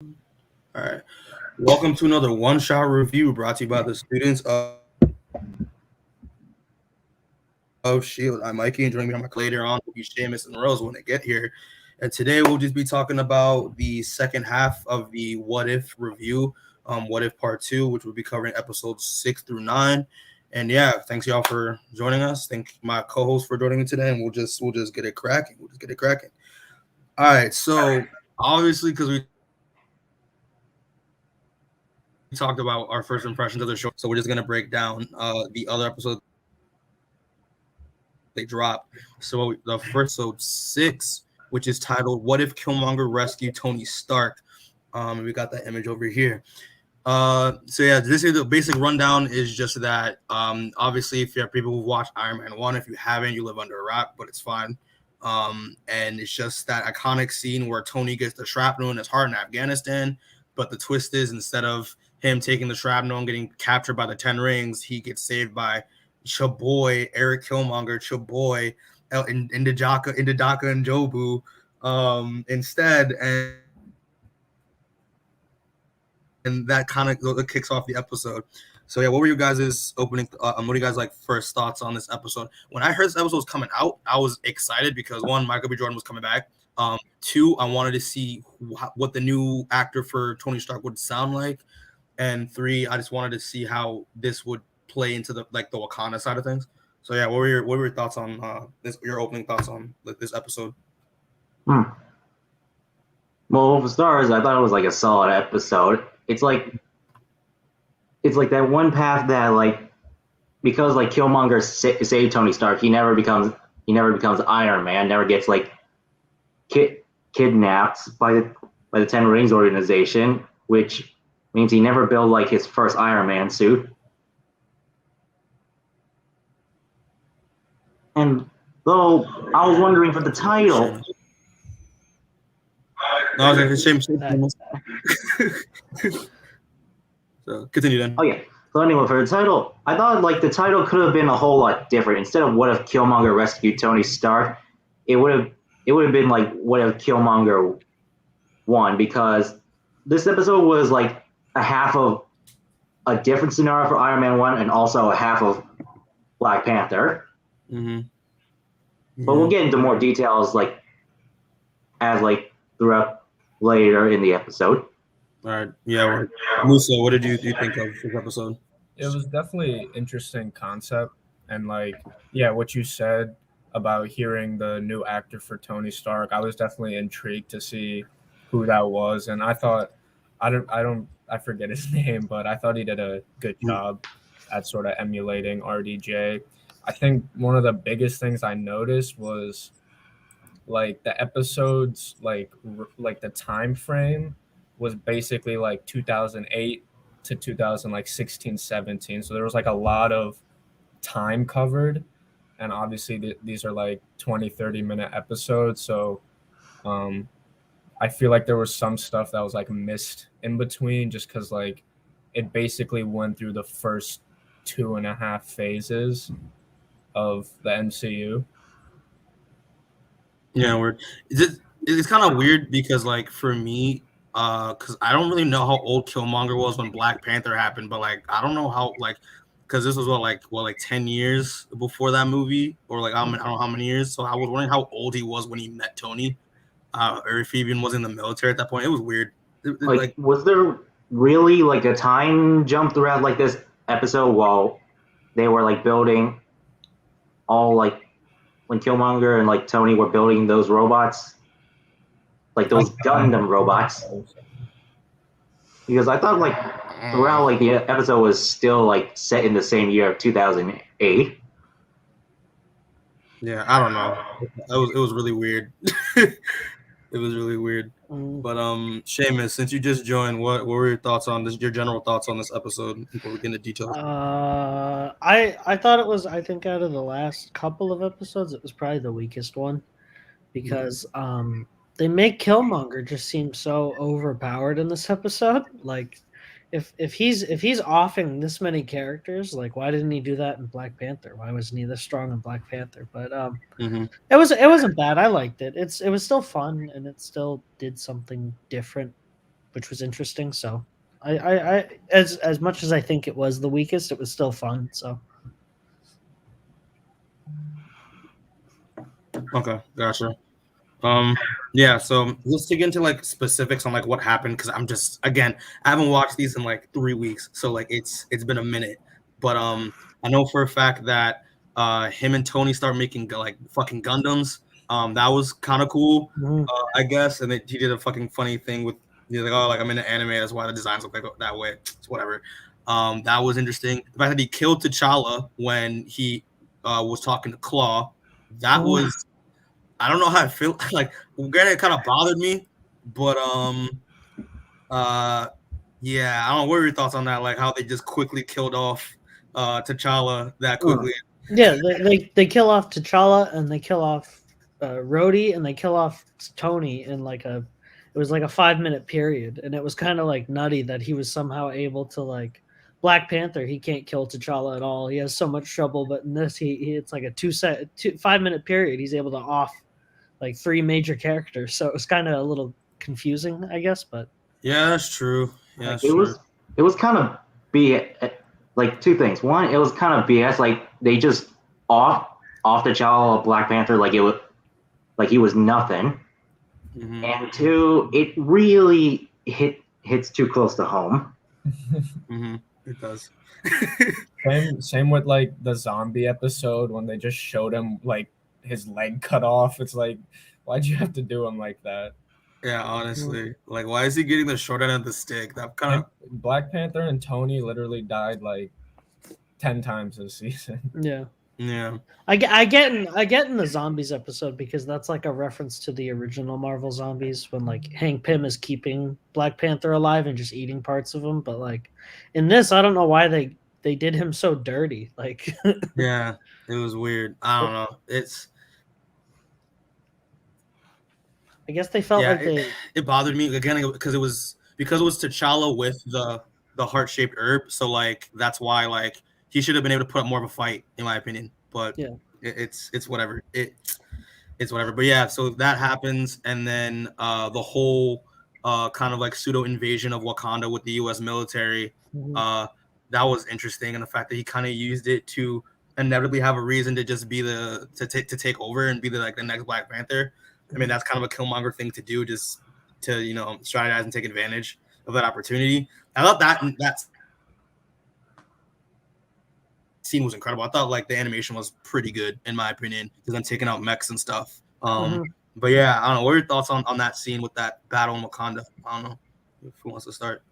All right. Welcome to another one-shot review brought to you by the students of S.H.I.E.L.D. I'm Mikey, and joining me on my later on will be Seamus and Rose when they get here. And today we'll just be talking about the second half of the What If review, What If Part 2, which will be covering episodes 6 through 9. And yeah, thanks y'all for joining us. Thank my co-host for joining me today, and we'll just get it cracking. All right, so obviously because we talked about our first impressions of the show, so we're just gonna break down the other episodes they dropped. So the first episode 6, which is titled "What If Killmonger Rescued Tony Stark?" We got that image over here. So yeah, this is the basic rundown. Is just that obviously if you have people who've watched Iron Man 1, if you haven't, you live under a rock, but it's fine. And it's just that iconic scene where Tony gets the shrapnel in his heart in Afghanistan, but the twist is instead of him taking the shrapnel and getting captured by the 10 Rings, he gets saved by Chaboy, Eric Killmonger, Chaboy, Indajaka and Jobu instead. And that kind of kicks off the episode. So yeah, what were you guys' opening? What are you guys like first thoughts on this episode? When I heard this episode was coming out, I was excited because one, Michael B. Jordan was coming back. Two, I wanted to see what the new actor for Tony Stark would sound like, and three, I just wanted to see how this would play into the Wakanda side of things. So yeah, what were your thoughts on this? Your opening thoughts on this episode? Hmm. Well, for stars, I thought it was like a solid episode. It's like that one path that because Killmonger saved Tony Stark, he never becomes Iron Man, never gets kidnapped by the Ten Rings organization, which means he never built his first Iron Man suit. And though I was wondering for the title, No, I was like, shame. So continue then. oh yeah. So anyway, for the title, I thought the title could have been a whole lot different. Instead of "What if Killmonger rescued Tony Stark," it would have been "What if Killmonger won?" Because this episode was a half of a different scenario for Iron Man 1 and also a half of Black Panther. Mm-hmm. But we'll get into more details as throughout later in the episode. All right. Yeah. Musa, what did you think of this episode? It was definitely interesting concept, and what you said about hearing the new actor for Tony Stark, I was definitely intrigued to see who that was, and I thought I forget his name, but I thought he did a good job at sort of emulating RDJ. I think one of the biggest things I noticed was the episodes the time frame was basically 2008 to 2016 17, so there was a lot of time covered, and obviously these are 20-30 minute episodes, so I feel like there was some stuff that was missed in between just because it basically went through the first 2.5 phases of the MCU. Yeah, it's kind of weird because for me, because I don't really know how old Killmonger was when Black Panther happened, but I don't know how because this was what 10 years before that movie, or I don't know how many years. So I was wondering how old he was when he met Tony, or if he even was in the military at that point. It was weird. Was there really a time jump throughout this episode while they were building all when Killmonger and Tony were building those robots, those Gundam robots? Because I thought throughout the episode was still set in the same year of 2008. Yeah, I don't know. It was really weird. It was really weird. But Seamus, since you just joined, what were your thoughts on this? Your general thoughts on this episode before we get into details? I thought it was, I think out of the last couple of episodes, it was probably the weakest one because they make Killmonger just seem so overpowered in this episode. If he's offing this many characters, why didn't he do that in Black Panther? Why wasn't he this strong in Black Panther? But it wasn't bad. I liked it. It was still fun and it still did something different which was interesting. So I as much as I think it was the weakest, it was still fun. So Okay, gotcha. Yeah, so let's dig into like specifics on like what happened because I'm just again I haven't watched these in like 3 weeks, so like it's been a minute. But I know for a fact that him and Tony start making like fucking Gundams. That was kind of cool, I guess. And then he did a fucking funny thing with he's like, oh, like I'm in the anime, that's why the designs look like that way. It's whatever. That was interesting. The fact that he killed T'Challa when he was talking to Claw, that was I don't know how I feel. Like, granted, it kind of bothered me, but yeah, I don't know. What were your thoughts on that? Like, how they just quickly killed off T'Challa that quickly? yeah, they kill off T'Challa and they kill off Rhodey and they kill off Tony in like it was like a 5 minute period, and it was kind of like nutty that he was somehow able to like Black Panther. He can't kill T'Challa at all. He has so much trouble, but in this, he it's like a 5 minute period. He's able to off like three major characters, so it was kind of a little confusing, I guess. But Yeah, that's true. Yeah, that's It true. was kind of like two things. One, it was kind of BS. Like they just off the child of Black Panther like it was like he was nothing. Mhm. And two, it really hits too close to home. Mhm. It does. Same with like the zombie episode when they just showed him like his leg cut off. It's like, why'd you have to do him like that? Yeah, honestly, like, why is he getting the short end of the stick? That kind And of Black Panther and Tony literally died like 10 times this season. yeah. yeah. I get in the zombies episode because that's like a reference to the original Marvel zombies when like Hank Pym is keeping Black Panther alive and just eating parts of him. But like in this, I don't know why they did him so dirty. Like Yeah, it was weird. I don't know. It's I guess they felt yeah, like they it bothered me again because it was T'Challa with the heart shaped herb. So like that's why like he should have been able to put up more of a fight in my opinion. But yeah. it's whatever. It's whatever. But yeah, so that happens, and then the whole kind of like pseudo invasion of Wakanda with the U.S. military. That was interesting, and the fact that he kind of used it to inevitably have a reason to just be to take over and be the next Black Panther. I mean, that's kind of a Killmonger thing to do, just to strategize and take advantage of that opportunity. I thought that scene was incredible. I thought like the animation was pretty good in my opinion because I'm taking out mechs and stuff. But yeah, I don't know. What are your thoughts on that scene with that battle in Wakanda? I don't know who wants to start.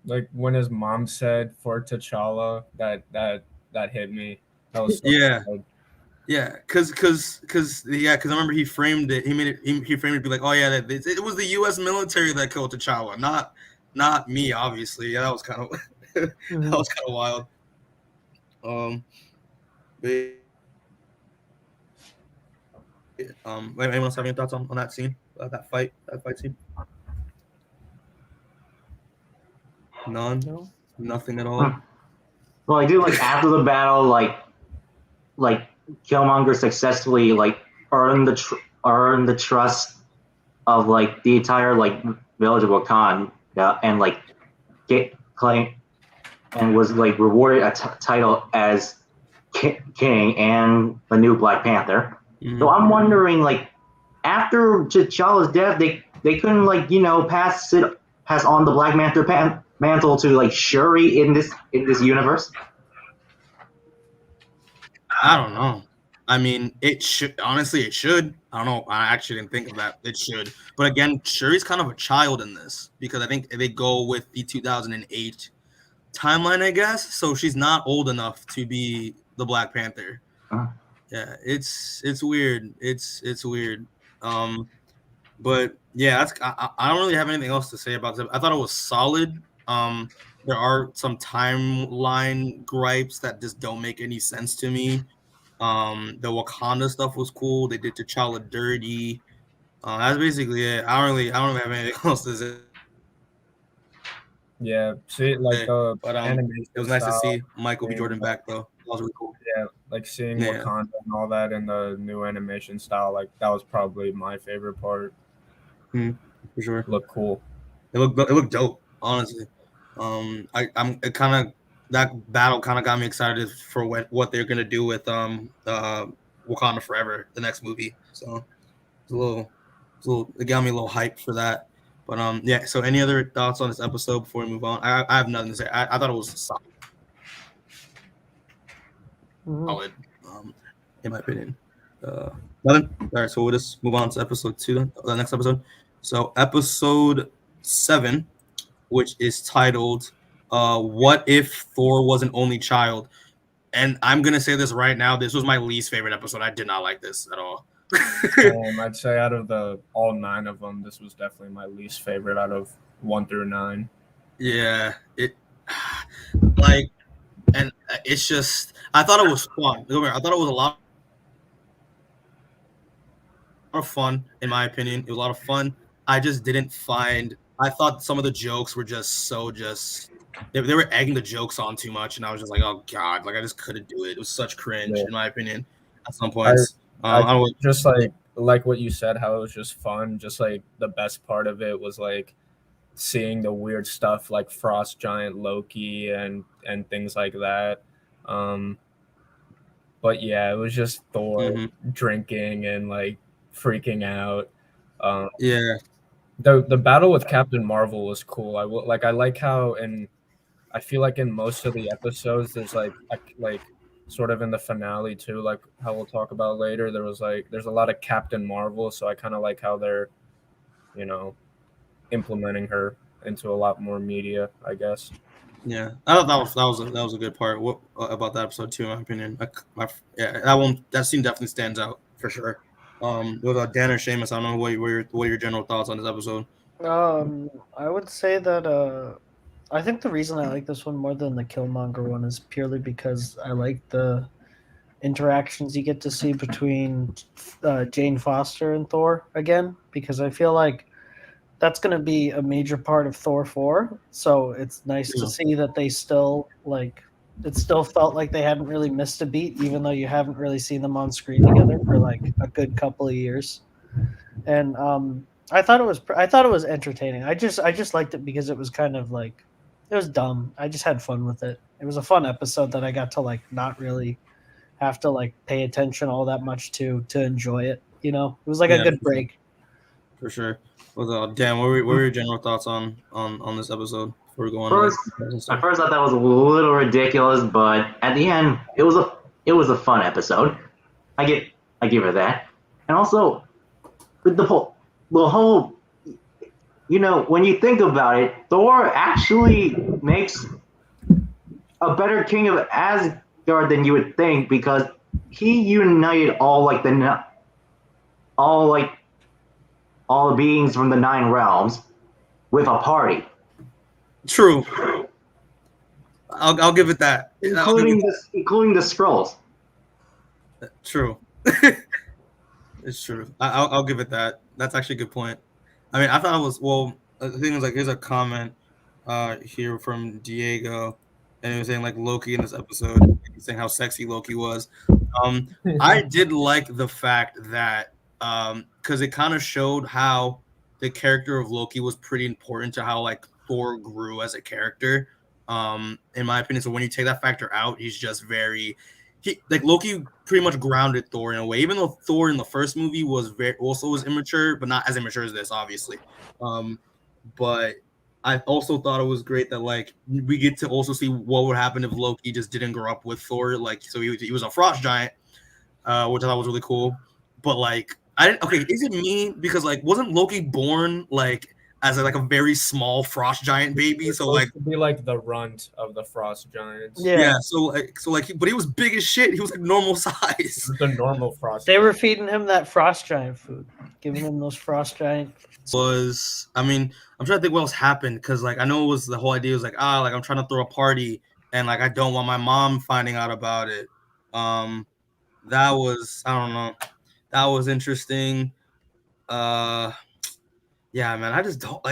Like when his mom said for T'Challa, that hit me. That was so Yeah. good. Yeah, because I remember he framed it. He framed it to be like, oh yeah, it was the U.S. military that killed T'Challa, not me, obviously. Yeah, that was kind of that was kind of wild. But, anyone else have any thoughts on that scene, that fight scene? None, No. nothing at all. Well, I do like after the battle, like Killmonger successfully like earned the trust of like the entire like village of Wakanda, and like get claim and was like rewarded a title as king and the new Black Panther. So I'm wondering, like, after T'Challa's death, they couldn't like pass on the Black Panther mantle to like Shuri in this universe. I don't know. I mean, it should honestly. It should. I don't know. I actually didn't think of that. It should. But again, Shuri's kind of a child in this because I think they go with the 2008 timeline, I guess. So she's not old enough to be the Black Panther. Yeah, it's weird. It's weird. But yeah, I don't really have anything else to say about it. I thought it was solid. There are some timeline gripes that just don't make any sense to me. The Wakanda stuff was cool. They did T'Challa dirty. That's basically it. I don't have anything else to say. Yeah, see, like the But animation it was nice to style, see Michael B. seeing, Jordan back though. That was really cool. yeah, like seeing Yeah. Wakanda and all that in the new animation style, like that was probably my favorite part. For sure. Looked cool. It looked dope, honestly. It kind of that battle kind of got me excited for what they're gonna do with Wakanda Forever, the next movie. So it's a little, it got me a little hype for that. But yeah. So any other thoughts on this episode before we move on? I have nothing to say. I thought it was solid, in my opinion. Nothing. All right. So we'll just move on to episode 2, then the next episode. So episode 7, which is titled "What If Thor Was an Only Child." And I'm gonna say this right now. This was my least favorite episode. I did not like this at all. I'd say out of all 9 of them, this was definitely my least favorite out of 1 through 9. Yeah, and it's just, I thought it was fun. I thought it was a lot of fun, in my opinion. It was a lot of fun. I just didn't find. I thought some of the jokes were they were egging the jokes on too much, and I was just like, oh god, like I just couldn't do it. It was such cringe, in my opinion, at some points. I just like what you said, how it was just fun. Just like the best part of it was like seeing the weird stuff like Frost Giant Loki and things like that. But yeah, it was just Thor drinking and like freaking out. Yeah. The battle with Captain Marvel was cool. I like how, and I feel like in most of the episodes there's like sort of in the finale too, like how we'll talk about later, there's a lot of Captain Marvel, so I kind of like how they're, implementing her into a lot more media, I guess. Yeah, I thought that was a good part. What about that episode too, in my opinion? That scene definitely stands out for sure. With Dan or Seamus, I don't know what your general thoughts on this episode. I would say that I think the reason I like this one more than the Killmonger one is purely because I like the interactions you get to see between Jane Foster and Thor again, because I feel like that's going to be a major part of Thor 4. So it's nice to see that they still it still felt like they hadn't really missed a beat, even though you haven't really seen them on screen together for like a good couple of years. And I thought it was entertaining. I just liked it because it was kind of like, it was dumb. I just had fun with it. It was a fun episode that I got to like not really have to like pay attention all that much to enjoy it. It was like a good break. For sure. Well, Dan, what were your general thoughts on this episode before we go on? At first, I thought it was a little ridiculous, but at the end, it was a fun episode. I give her that, and also the whole when you think about it, Thor actually makes a better king of Asgard than you would think, because he united all the beings from the 9 realms with a party. True. I'll give it that. Including the Skrulls. True. It's true. I'll give it that. That's actually a good point. I mean, I thought it was, the thing was like, here's a comment here from Diego, and it was saying like Loki in this episode, saying how sexy Loki was. I did like the fact that because it kind of showed how the character of Loki was pretty important to how like Thor grew as a character, in my opinion. So when you take that factor out, he's just Loki pretty much grounded Thor in a way, even though Thor in the first movie was immature, but not as immature as this, obviously. But I also thought it was great that like we get to also see what would happen if Loki just didn't grow up with Thor. Like, so he was a frost giant, which I thought was really cool. But like, is it me? Because like, wasn't Loki born like as a very small frost giant baby? So like, to be like the runt of the frost giants. Yeah. But he was big as shit. He was like normal size. The normal frost. They were feeding him that frost giant food, giving him those frost giant. I'm trying to think what else happened, because like I know it was the whole idea was like I'm trying to throw a party and like I don't want my mom finding out about it. That was, I don't know. That was interesting. Yeah, man, I just don't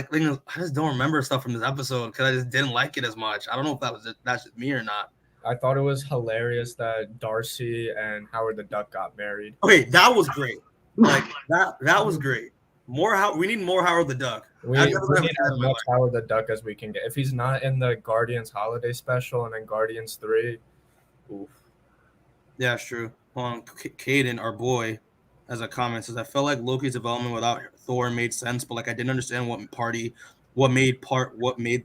remember stuff from this episode because I just didn't like it as much. I don't know if that's just me or not. I thought it was hilarious that Darcy and Howard the Duck got married. Okay, that was great. Like that was great. We need more Howard the Duck. We I've need never had as in my much life. Howard the Duck as we can get. If he's not in the Guardians holiday special and then Guardians 3, oof. Yeah, it's true. Hold on, Caden, our boy, as a comment says, I felt like Loki's development without Thor made sense, but like I didn't understand what made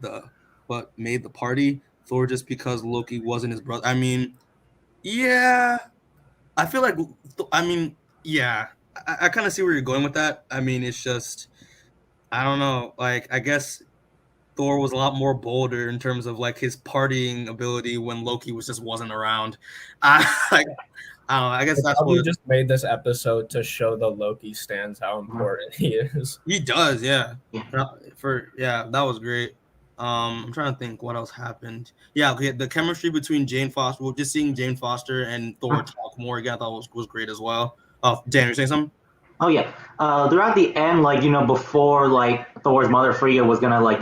the party Thor just because Loki wasn't his brother. I mean, yeah, I feel like yeah, I kind of see where you're going with that. I mean, it's just I don't know. Like I guess Thor was a lot more bolder in terms of like his partying ability when Loki wasn't around. Like I don't know. I guess They that's probably what just made this episode to show the Loki stands how important he is. he does. Yeah, Yeah. that was great. I'm trying to think what else happened. Yeah, okay, the chemistry between Jane Foster, well, just seeing Jane Foster and Thor talk more again, I thought was great as well. Oh, Dan, you're saying something? Oh yeah. Throughout the end, like before like Thor's mother Frigga was gonna like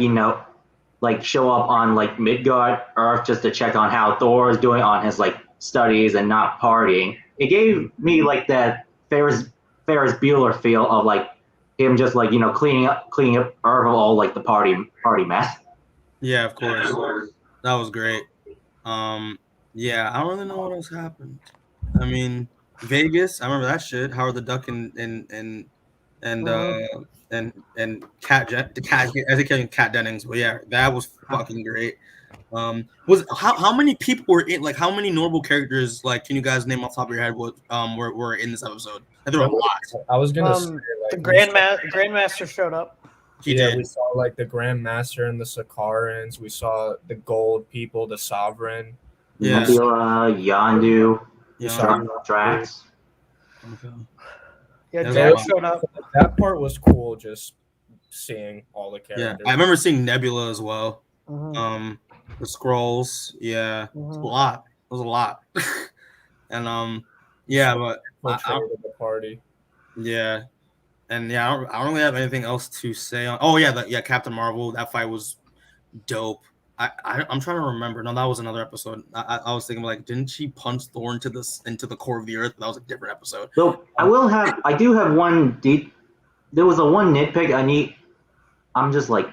show up on like Midgard Earth just to check on how Thor is doing on his like studies and not partying. It gave me like that Ferris Bueller feel of like him just like cleaning up Earth of all like the party mess. Yeah, of course. That was great. Yeah, I don't really know what else happened. I mean, Vegas, I remember that shit. Howard the Duck and I think Kat Dennings, but yeah, that was fucking great. Was how many people were in? Like, how many notable characters? Like, can you guys name off the top of your head what were in this episode? And there were a lot. I was gonna say The like Grandmaster showed up. He did. we saw like the Grandmaster and the Sakarans. We saw the Gold people, the Sovereign. Yeah. Nebula, Yondu, Yeah. Drax. Okay. Yeah, There's Drax a showed up. That part was cool, just seeing all the Yeah, characters. I remember seeing Nebula as well. Mhm. The scrolls, yeah, it was a lot. It was a lot. And yeah, but Portrayed at the party. yeah, and yeah, I don't really have anything else to say on. Oh yeah, Captain Marvel. That fight was dope. I'm trying to remember. No, that was another episode. I was thinking like, didn't she punch Thor into the core of the earth? That was a different episode. So I do have one deep. There was a one nitpick I'm just like,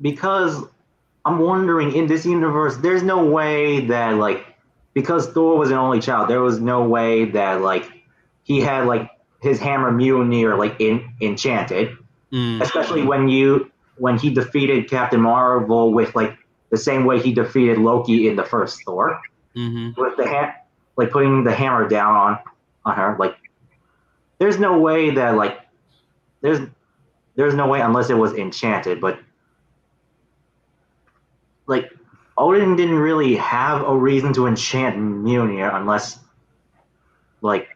because I'm wondering in this universe, there's no way that like, because Thor was an only child, there was no way that like he had like his hammer Mjolnir like enchanted, especially when he defeated Captain Marvel with like the same way he defeated Loki in the first Thor, with the like putting the hammer down on her. Like, there's no way that like there's no way unless it was enchanted, but like Odin didn't really have a reason to enchant Mjolnir unless like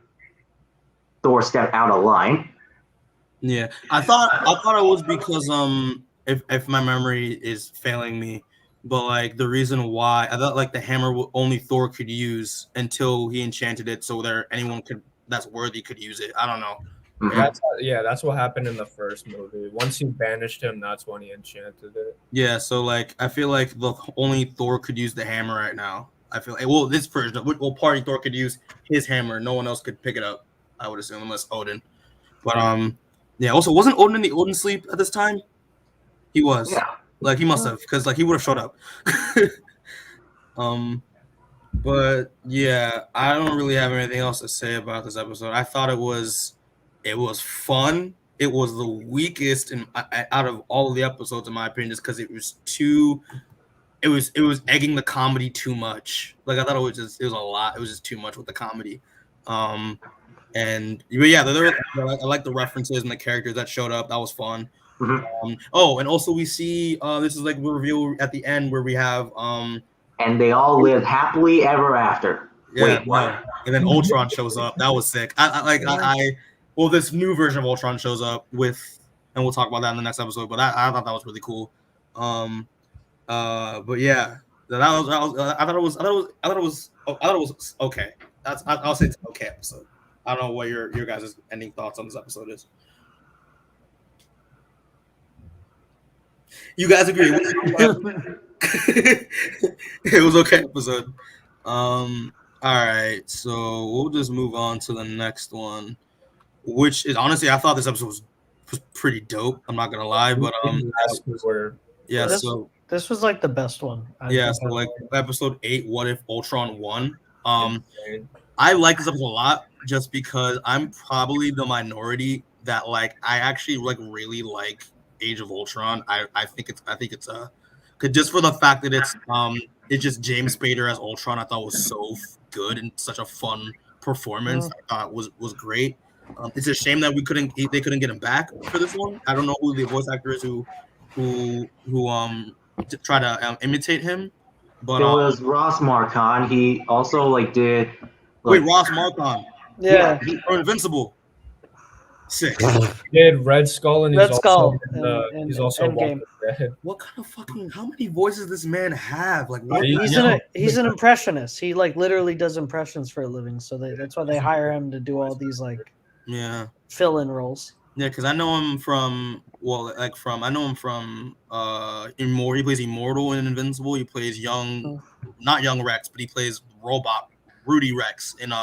Thor stepped out of line. Yeah, I thought it was because if my memory is failing me, but like the reason why I thought like the hammer only Thor could use until he enchanted it, so anyone that's worthy could use it. I don't know. That's what happened in the first movie. Once he banished him, that's when he enchanted it. Yeah, so like I feel like the only Thor could use the hammer right now. I feel like this version, party Thor could use his hammer. No one else could pick it up. I would assume unless Odin. But yeah. Also, wasn't Odin in the Odin sleep at this time? He was. Yeah. Like he must have, because like he would have showed up. But yeah, I don't really have anything else to say about this episode. I thought it was fun. It was the weakest out of all of the episodes, in my opinion, just because it was egging the comedy too much. Like I thought it was a lot. It was just too much with the comedy. And yeah, I like the references and the characters that showed up. That was fun. And also we see this is like the reveal at the end where we have and they all lived happily ever after. Yeah, wait, what? And then Ultron shows up. That was sick. Well, this new version of Ultron shows up and we'll talk about that in the next episode. But I thought that was really cool. But yeah, I thought it was okay. I'll say it's an okay episode. I don't know what your guys' ending thoughts on this episode is. You guys agree? It was okay episode. All right, so we'll just move on to the next one, which is honestly I thought this episode was was pretty dope. I'm not gonna lie, but yeah. This- So This was like the best one. yeah, so like episode 8, What If Ultron Won? I like this episode a lot just because I'm probably the minority that like I actually like really like Age of Ultron. I think it's just for the fact that it's just James Spader as Ultron. I thought was so good and such a fun performance. I thought was great. It's a shame that they couldn't get him back for this one. I don't know who the voice actor is who try to imitate him, but it was Ross Marquand. He also like did. Wait, Ross Marquand. Yeah. Or Invincible. 6. He did Red Skull and Red Skull he's also Endgame. What kind of how many voices does this man have? Like what? He's an impressionist. He like literally does impressions for a living. So that's why they hire him to do all these like fill-in roles. Yeah, because I know him from Immortal. He plays Immortal in Invincible. He plays not young Rex, but he plays Robot Rudy Rex in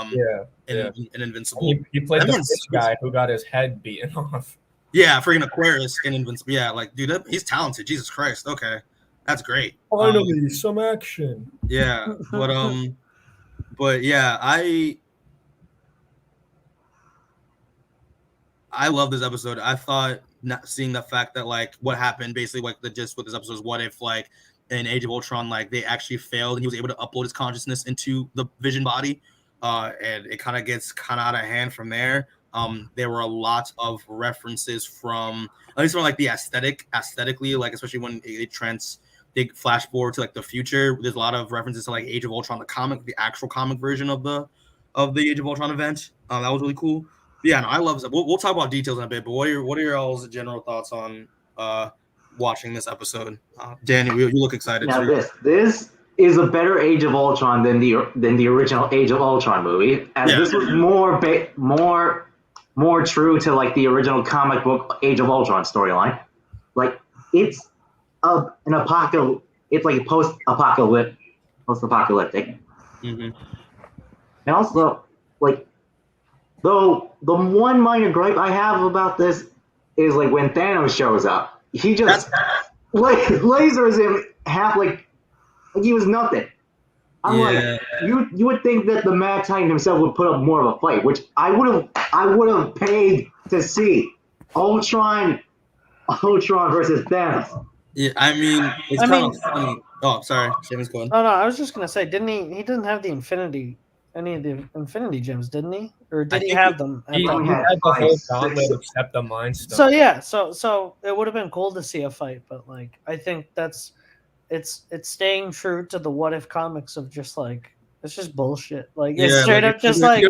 Invincible. He played the fish guy who got his head beaten off. Yeah, freaking Aquarius in Invincible. Yeah, like dude, he's talented. Jesus Christ. Okay, that's great. Finally, some action. Yeah, but yeah, I love this episode. I thought not seeing the fact that like what happened basically like the gist with this episode is what if like in Age of Ultron like they actually failed and he was able to upload his consciousness into the Vision body, and it kind of gets out of hand from there. There were a lot of references from at least from like the aesthetically, like especially when they flash forward to like the future. There's a lot of references to like Age of Ultron, the actual comic version of the Age of Ultron event. That was really cool. But yeah, no, I love it. We'll talk about details in a bit. But what are your all's general thoughts on watching this episode? Danny, you look excited. Now this is a better Age of Ultron than the original Age of Ultron movie, as this was more true to like the original comic book Age of Ultron storyline. Like it's an apocalypse. It's like post-apocalyptic. Mm-hmm. And also, like, though the one minor gripe I have about this is like when Thanos shows up, he just lasers him half like he was nothing. I'm like, you would think that the Mad Titan himself would put up more of a fight, which I would have paid to see. Ultron versus Thanos. Yeah, I mean, it's kind of funny. Oh, sorry, Shaman's going. No, I was just gonna say, didn't he? He didn't have any of the Infinity Gems, didn't he? Or did he have them? He had the whole gauntlet except the Mind Stone. So yeah, so it would have been cool to see a fight, but like I think it's staying true to the What If comics of just like it's just bullshit. Like it's straight up just like he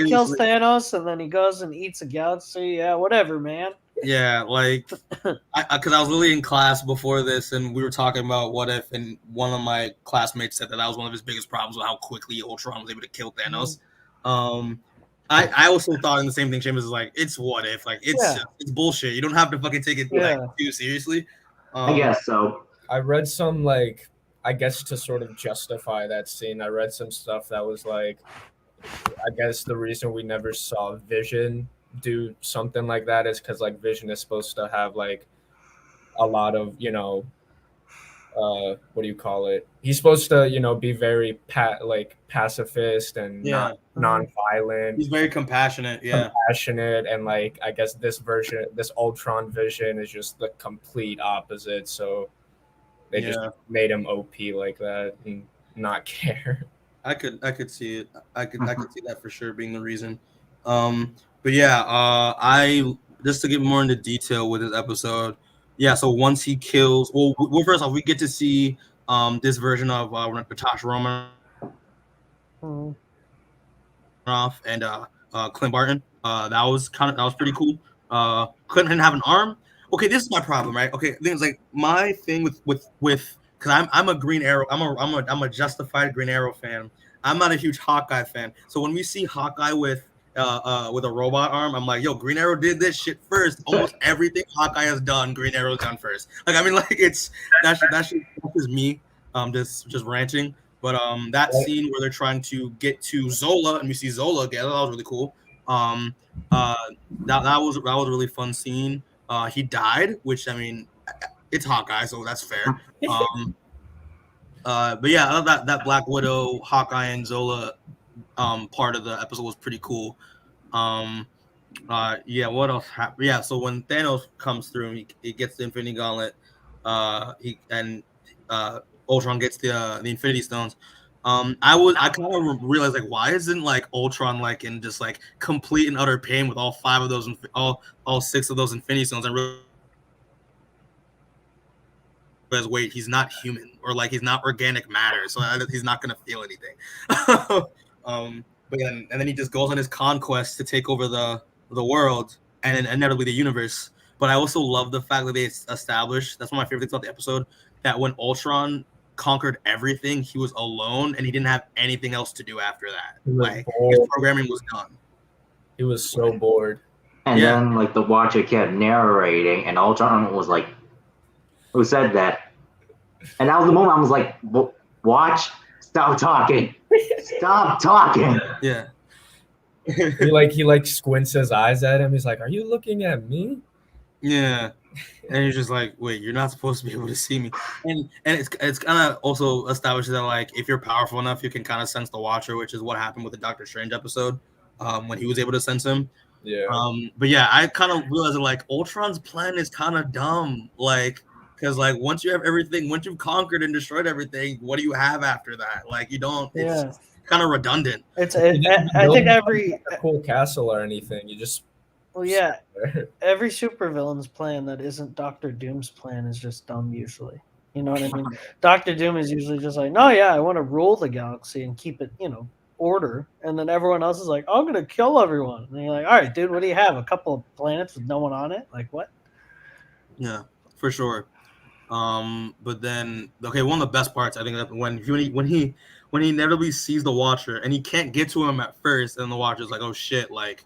kills Thanos and then he goes and eats a galaxy. Yeah, whatever, man. Yeah, like because I was literally in class before this and we were talking about What If, and one of my classmates said that was one of his biggest problems with how quickly Ultron was able to kill Thanos. I also thought in the same thing. Seamus is like, it's What If, like it's bullshit. You don't have to fucking take it like too seriously. I guess so. I read some I guess to sort of justify that scene. I read some stuff that was like, I guess the reason we never saw Vision do something like that is because like Vision is supposed to have like a lot of what do you call it? He's supposed to be very pacifist and not non-violent. He's very compassionate, and like I guess this Ultron Vision is just the complete opposite. So they just made him OP like that and not care. I could see it. I could see that for sure being the reason. But yeah, I just to get more into detail with this episode. Yeah, so once he kills, well, first off, we get to see this version of Natasha Romanoff and Clint Barton. That was pretty cool. Clint didn't have an arm. Okay, this is my problem, right? Okay, things like my thing with because I'm a Green Arrow. I'm a justified Green Arrow fan. I'm not a huge Hawkeye fan. So when we see Hawkeye with a robot arm, I'm like, yo, Green Arrow did this shit first. Almost everything Hawkeye has done, Green Arrow's done first. Like, I mean, like that's just me, just ranting. But that scene where they're trying to get to Zola and we see Zola again, that was really cool. Um, uh, that was a really fun scene. He died, which I mean, it's Hawkeye, so that's fair. But yeah, I love that Black Widow, Hawkeye, and Zola part of the episode was pretty cool. Yeah, what else happened? Yeah, so when Thanos comes through, he gets the Infinity Gauntlet. He and Ultron gets the Infinity Stones. I kind of realized like why isn't like Ultron like in just like complete and utter pain with all five of those all six of those Infinity Stones? I realized wait, he's not human or like he's not organic matter, so he's not gonna feel anything. But then he just goes on his conquest to take over the world and then inevitably the universe. But I also love the fact that they established, that's one of my favorite things about the episode, that when Ultron conquered everything, he was alone and he didn't have anything else to do after that. Like his programming was done. He was so bored. And then like the Watcher kept narrating, and Ultron was like, "Who said that?" And that was the moment I was like, "Watch, stop talking, stop talking." Yeah. he squints his eyes at him. He's like, "Are you looking at me?" Yeah. And he's just like, wait, you're not supposed to be able to see me. And it's kind of also establishes that like if you're powerful enough, you can kind of sense the Watcher, which is what happened with the Doctor Strange episode, when he was able to sense him. Yeah. But yeah, I kind of realized that like Ultron's plan is kind of dumb, like because like once you have everything, once you've conquered and destroyed everything, what do you have after that? Like you don't. It's kind of redundant. I think every cool castle or anything, you just. Well, yeah, every supervillain's plan that isn't Doctor Doom's plan is just dumb usually. You know what I mean? Doctor Doom is usually just like, no, yeah, I want to rule the galaxy and keep it, order. And then everyone else is like, I'm going to kill everyone. And you're like, all right, dude, what do you have? A couple of planets with no one on it? Like what? Yeah, for sure. But then, okay, one of the best parts I think that when he inevitably sees the Watcher and he can't get to him at first, and the Watcher's like, oh shit, like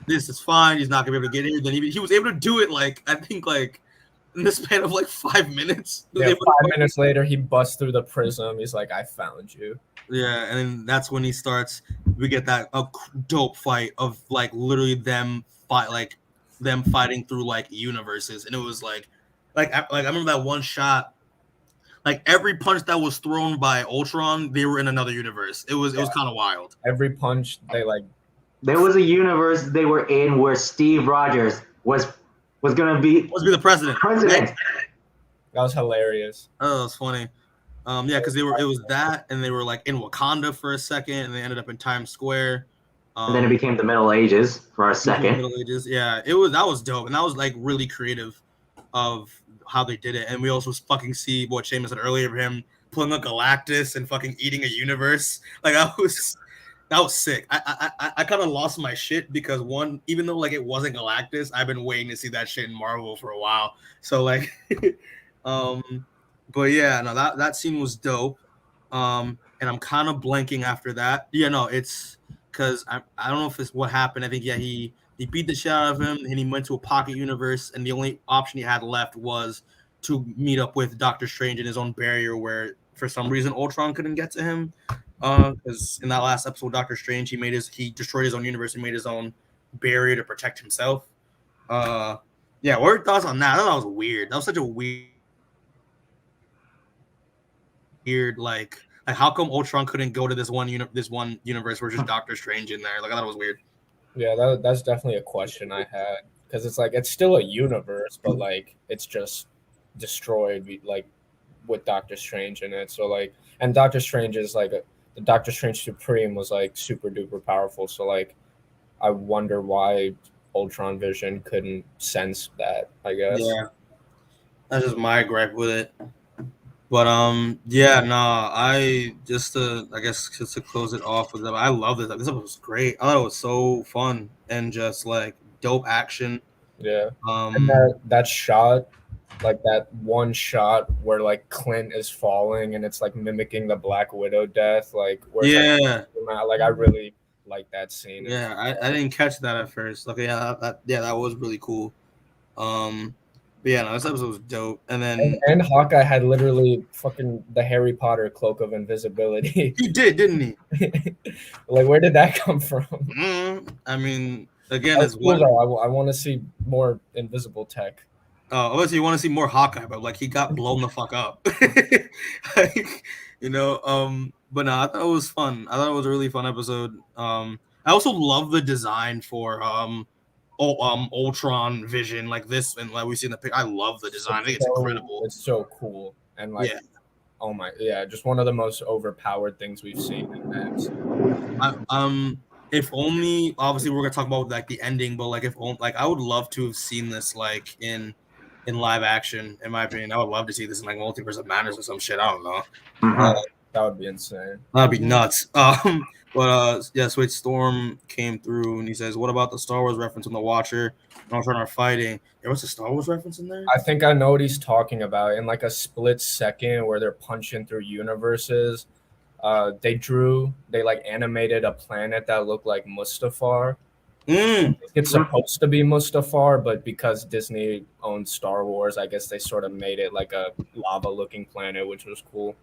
this is fine. He's not gonna be able to get here. Then he was able to do it. Like I think like in the span of like 5 minutes. Yeah, 5 minutes later, he busts through the prism. He's like, "I found you." Yeah, and then that's when he starts. We get that dope fight of like literally them fighting through like universes, and it was like I remember that one shot. Like every punch that was thrown by Ultron, they were in another universe. It was kind of wild. Every punch they like. There was a universe they were in where Steve Rogers was going to be the president. President. That was hilarious. Oh, that was funny. Yeah, because it was that, and they were like in Wakanda for a second, and they ended up in Times Square. And then it became the Middle Ages for a second. Middle Ages, yeah. That was dope, and that was like really creative of how they did it. And we also fucking see what Seamus said earlier of him pulling a Galactus and fucking eating a universe. Like that was sick. I kind of lost my shit because one, even though like it wasn't Galactus, I've been waiting to see that shit in Marvel for a while. So like, but yeah, no, that scene was dope. And I'm kind of blanking after that. Yeah, no, it's because I don't know if it's what happened. I think yeah, he beat the shit out of him and he went to a pocket universe, and the only option he had left was to meet up with Doctor Strange in his own barrier, where for some reason Ultron couldn't get to him. Because in that last episode, Doctor Strange, he destroyed his own universe and made his own barrier to protect himself. Yeah, what are your thoughts on that? I thought that was weird. That was such a weird like how come Ultron couldn't go to this one universe where just Doctor Strange in there? Like I thought it was weird. Yeah, that's definitely a question I had because it's like it's still a universe, but like it's just destroyed like with Doctor Strange in it. So like, and Doctor Strange is like the Doctor Strange Supreme was like super duper powerful. So like, I wonder why Ultron Vision couldn't sense that. I guess. Yeah, that's just my gripe with it. But yeah, I guess just to close it off with that, I love this. This episode was great. I thought it was so fun and just like dope action. Yeah. And that shot, like that one shot where like Clint is falling and it's like mimicking the Black Widow death, like where like I really like that scene. Yeah, I didn't catch that at first. Okay, that was really cool. But yeah, no, this episode was dope. And then And Hawkeye had literally fucking the Harry Potter cloak of invisibility. he did, didn't he? Like, where did that come from? I mean, again, That's it's cool, what. though. I want to see more invisible tech. Obviously, you want to see more Hawkeye, but like he got blown the fuck up. Like, but no, I thought it was fun. I thought it was a really fun episode. I also love the design for Ultron Vision, like this, and like we see in the pic. I love the design. I think it's incredible. It's so cool, and like, Yeah. oh my, yeah, just one of the most overpowered things we've seen in that. If only, obviously, we're gonna talk about like the ending, but like if only, like I would love to have seen this like in live action. In my opinion, I would love to see this in like Multiverse of Madness or some shit. I don't know. That would be insane. That'd be nuts. But yeah, Switch Storm came through and he says, "What about the Star Wars reference when the Watcher and Ultron are fighting? There was a Star Wars reference in there." I think I know what he's talking about. In like a split second where they're punching through universes, they like animated a planet that looked like Mustafar. It's supposed to be Mustafar, but because Disney owns Star Wars, I guess they sort of made it like a lava-looking planet, which was cool.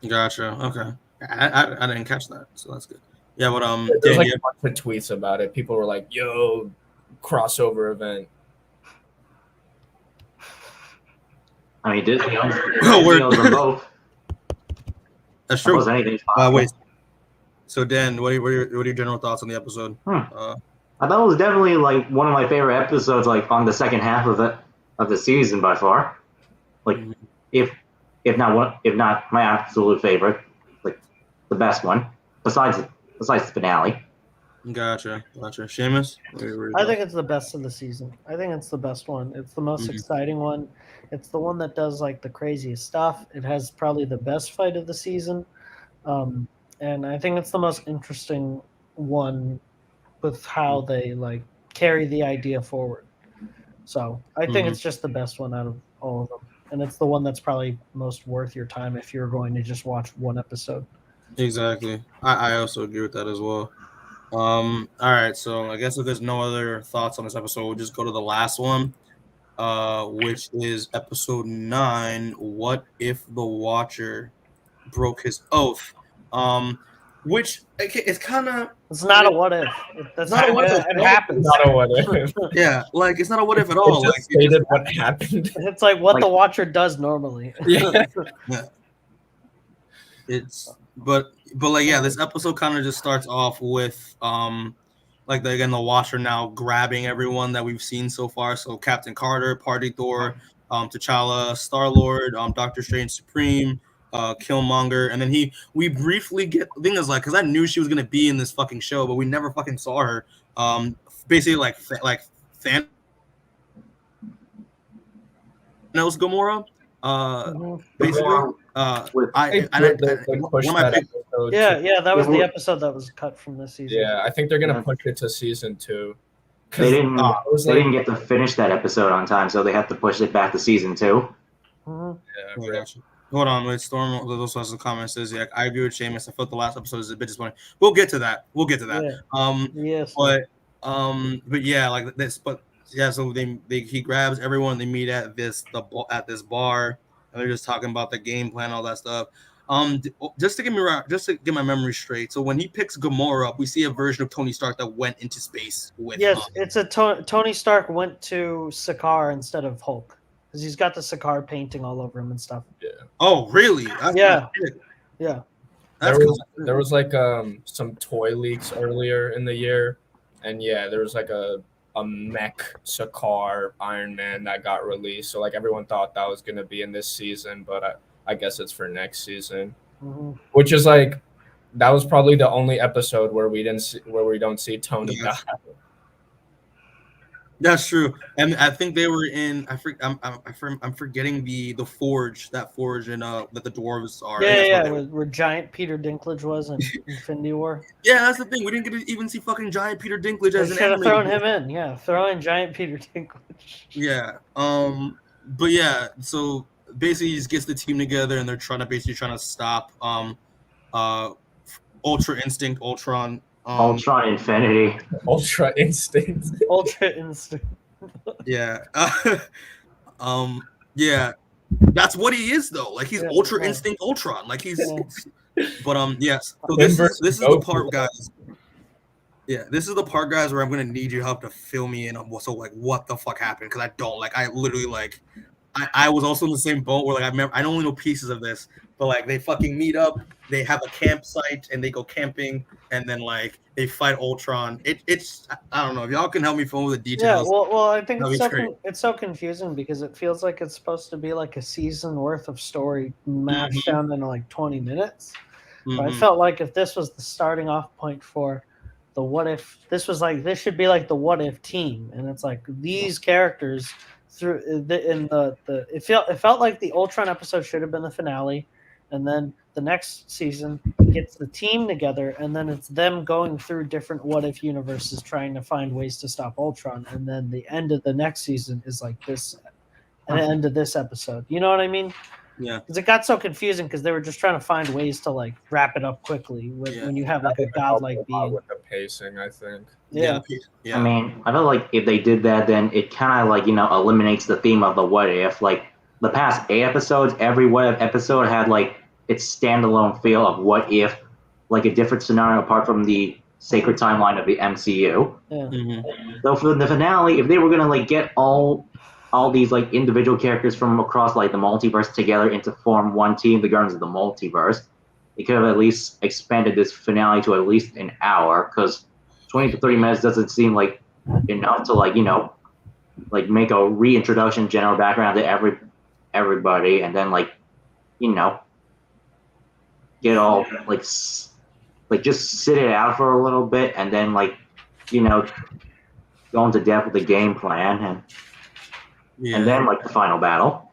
Gotcha. Okay, I didn't catch that, so that's good. Yeah, but there's like a bunch of tweets about it. People were like, "Yo, crossover event." I mean, Disney owns them both. That's true. Anything wait. So Dan, what are your general thoughts on the episode? I thought it was definitely like one of my favorite episodes, like on the second half of the season by far. Like, if not my absolute favorite, like the best one besides the finale. Gotcha. Seamus? I think it's the best of the season. I think it's the best one. It's the most exciting one. It's the one that does like the craziest stuff. It has probably the best fight of the season. And I think it's the most interesting one with how they like carry the idea forward. So I think it's just the best one out of all of them. And it's the one that's probably most worth your time if you're going to just watch one episode. Exactly. I also agree with that as well. All right, so I guess if there's no other thoughts on this episode, we'll just go to the last one, which is episode 9. What if the Watcher broke his oath? Which it's kind of it's not a what if. That's not a what if. It happens. Not a what if. Yeah, like it's not a what if at all. It just stated what happened. It's like what the Watcher does normally. Yeah. But like yeah, this episode kind of just starts off with like the Watcher now grabbing everyone that we've seen so far. So Captain Carter, Party Thor, T'Challa, Star-Lord, Doctor Strange Supreme, Killmonger, and then we briefly get the thing is like because I knew she was gonna be in this fucking show, but we never fucking saw her. Basically like Thanos Gamora. Basically. That was the episode that was cut from this season. Yeah, I think they're gonna push it to season 2. They didn't get to finish that episode on time, so they have to push it back to season 2. Yeah, hold on, wait. Storm also has a comment says, "Yeah, I agree with Seamus. I felt the last episode is a bit disappointing." We'll get to that. Yeah. Yes. But yeah, like this. But yeah, so he grabs everyone. They meet at this bar. And they're just talking about the game plan, all that stuff. Just to get my memory straight. So when he picks Gamora up, we see a version of Tony Stark that went into space with. Yes, it's a Tony Stark went to Sakaar instead of Hulk because he's got the Sakaar painting all over him and stuff. Yeah. Oh, really? Yeah. There was like some toy leaks earlier in the year, and yeah, there was like a mech Sakaar Iron Man that got released. So like everyone thought that was gonna be in this season, but I guess it's for next season. Which is like that was probably the only episode where we don't see Tony die. That's true, and I think they were in. I'm forgetting the forge that the dwarves are. Yeah, where giant Peter Dinklage was in Infinity War. Yeah, that's the thing. We didn't get to even see fucking giant Peter Dinklage as an. Should have thrown him in. Yeah, throw in giant Peter Dinklage. Yeah. But yeah, so basically he just gets the team together and they're trying to stop Ultra Instinct, Ultron. Ultron Infinity. Ultra Instinct. Ultra Instinct. Yeah. Yeah, that's what he is though. Like he's Yeah, Ultra yeah. Instinct Ultron. Like he's, Yeah. but yes. So Him this versus is the Goku. part, guys. Yeah, this is the part, guys, where I'm gonna need your help to fill me in on what the fuck happened, because I don't like. I literally like. I was also in the same boat where like I remember I only know pieces of this, but like they fucking meet up, they have a campsite and they go camping, and then like they fight Ultron. It's I don't know if y'all can help me fill in with the Yeah, details. well, I think That'd it's be so great. it's so confusing because it feels like it's supposed to be like a season worth of story mashed down in like 20 minutes. But I felt like if this was the starting off point for the what if, this should be like the what if team, and it's like these characters through it felt like the Ultron episode should have been the finale, and then the next season gets the team together, and then it's them going through different what if universes trying to find ways to stop Ultron, and then the end of the next season is like this, and the end of this episode. You know what I mean? Yeah. Because it got so confusing because they were just trying to find ways to like wrap it up quickly when you have like a godlike being. With the pacing, I think. Yeah. I mean, I feel like if they did that, then it kind of like eliminates the theme of the what if. Like the past 8 episodes, every what if episode had like its standalone feel of what if, like a different scenario apart from the sacred timeline of the MCU. Yeah. So for the finale, if they were gonna like get all these like individual characters from across like the multiverse together into form one team, the Guardians of the Multiverse, they could have at least expanded this finale to at least an hour, because 20 to 30 minutes doesn't seem like enough to like make a reintroduction, general background to everybody, and then get all like just sit it out for a little bit, and then go into depth with the game plan, and then like the final battle.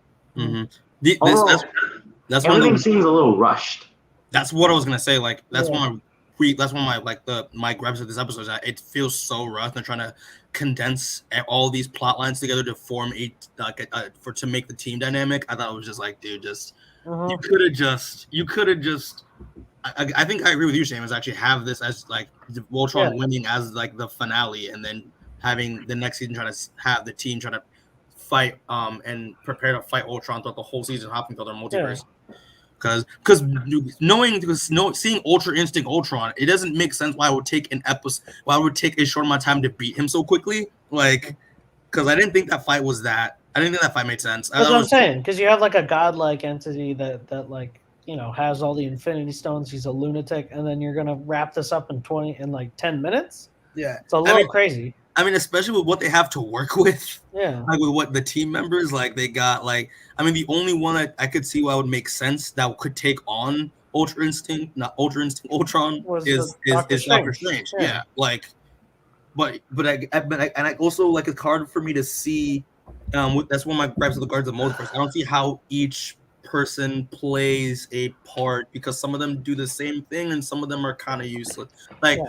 That's everything seems a little rushed. That's what I was gonna say. Like that's one of my gripes of this episode is that it feels so rushed. They're trying to condense all these plot lines together to form to make the team dynamic. I thought it was just like, dude, you could have just. I think I agree with you, Seamus. Actually, have this as like Ultron winning as like the finale, and then having the next season trying to have the team try to fight and prepare to fight Ultron throughout the whole season, hopping through their multiverse. Because seeing Ultra Instinct Ultron, it doesn't make sense why it would take a short amount of time to beat him so quickly. Like, because I didn't think that fight made sense. That's what I'm saying. Because you have like a godlike entity that like has all the Infinity Stones. He's a lunatic, and then you're gonna wrap this up in 10 minutes. Yeah, it's a little crazy. I mean, especially with what they have to work with. Yeah, like with what the team members they got. Like, I mean, the only one I could see why would make sense that could take on Ultra Instinct Ultron is Doctor Strange. Yeah, like, but I also like it's hard for me to see. That's one of my gripes with the Guardians of the Multiverse. I don't see how each person plays a part, because some of them do the same thing and some of them are kind of useless. Like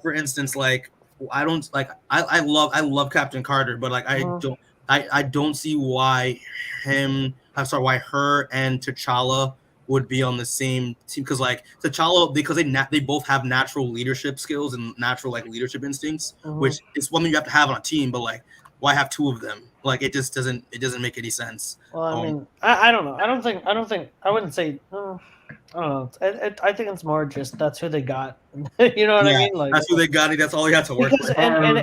for instance, like I don't like I love Captain Carter, but like I don't see why her and T'Challa would be on the same team, because like T'Challa, because they both have natural leadership skills and natural like leadership instincts, which is one thing you have to have on a team, but like why have two of them? Like it doesn't make any sense. Well, I mean, I don't know. I wouldn't say. I don't know. I think it's more just that's who they got. You know what I mean? Like that's who they got. That's all you have to work with. And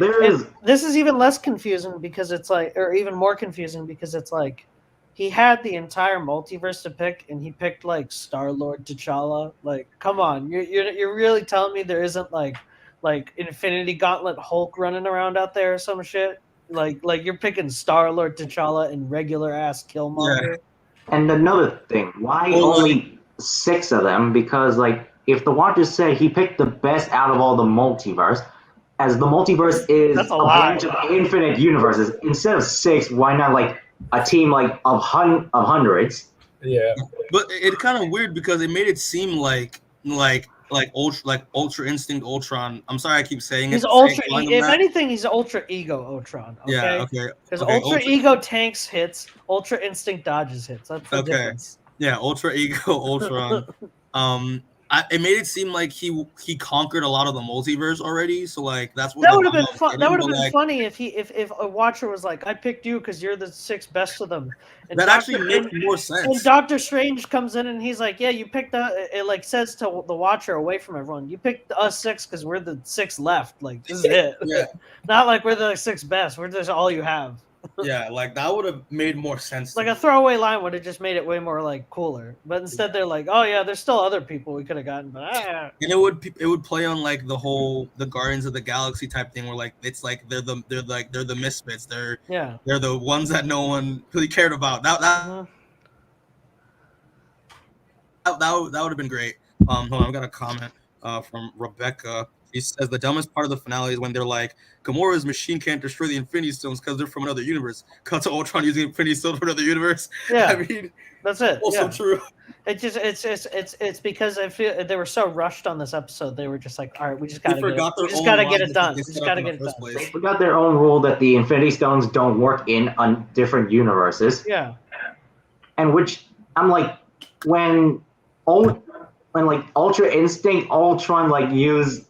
this is even less confusing because it's like, or even more confusing because it's like, he had the entire multiverse to pick, and he picked like Star-Lord, T'Challa. Like, come on, you're really telling me there isn't like Infinity Gauntlet Hulk running around out there or some shit? Like you're picking Star-Lord, T'Challa, and regular ass Killmonger. Yeah. And another thing, why only 6 of them? Because like if the Watcher said he picked the best out of all the multiverse, as the multiverse is a bunch of infinite universes, instead of 6, why not like a team like of hundreds? Yeah, but it's kind of weird because it made it seem like Ultra Instinct Ultron. I'm sorry I keep saying he's Ultra. If anything, he's Ultra Ego Ultron. Okay? Yeah. Okay. Because Ultra Ego tanks hits, Ultra Instinct dodges hits. That's the difference. Yeah. Ultra Ego Ultron. it made it seem like he conquered a lot of the multiverse already. So like that's what That the would have been drama was fun. That getting, would have but, been like, funny if a Watcher was like, "I picked you because you're the sixth best of them," and that actually Doctor makes more and sense. Doctor Strange comes in and he's like, "Yeah, you picked it like says to the Watcher away from everyone. You picked us six because we're the six left. Like this is it. Yeah. Not like we're the sixth best. We're just all you have." Yeah, like that would have made more sense. Like to a me. throwaway line would have just made it way more like cooler. But instead, they're like, "Oh yeah, there's still other people we could have gotten." But And it would play on like the Guardians of the Galaxy type thing, where like it's like they're the misfits. They're yeah. the ones that no one really cared about. That would have been great. Hold on, I've got a comment from Rebecca. She says the dumbest part of the finale is when they're like, Gamora's machine can't destroy the Infinity Stones because they're from another universe. Cut to Ultron using Infinity Stones from another universe. Yeah. I mean, That's it. also Yeah. true. It's because I feel they were so rushed on this episode. They were just like, all right, we just They gotta get it. forgot We their just own gotta get logic it that done. they We set just up gotta in get the it first done. place. They forgot their own rule that the Infinity Stones don't work in different universes. Yeah. And which I'm like, when like Ultra Instinct Ultron like used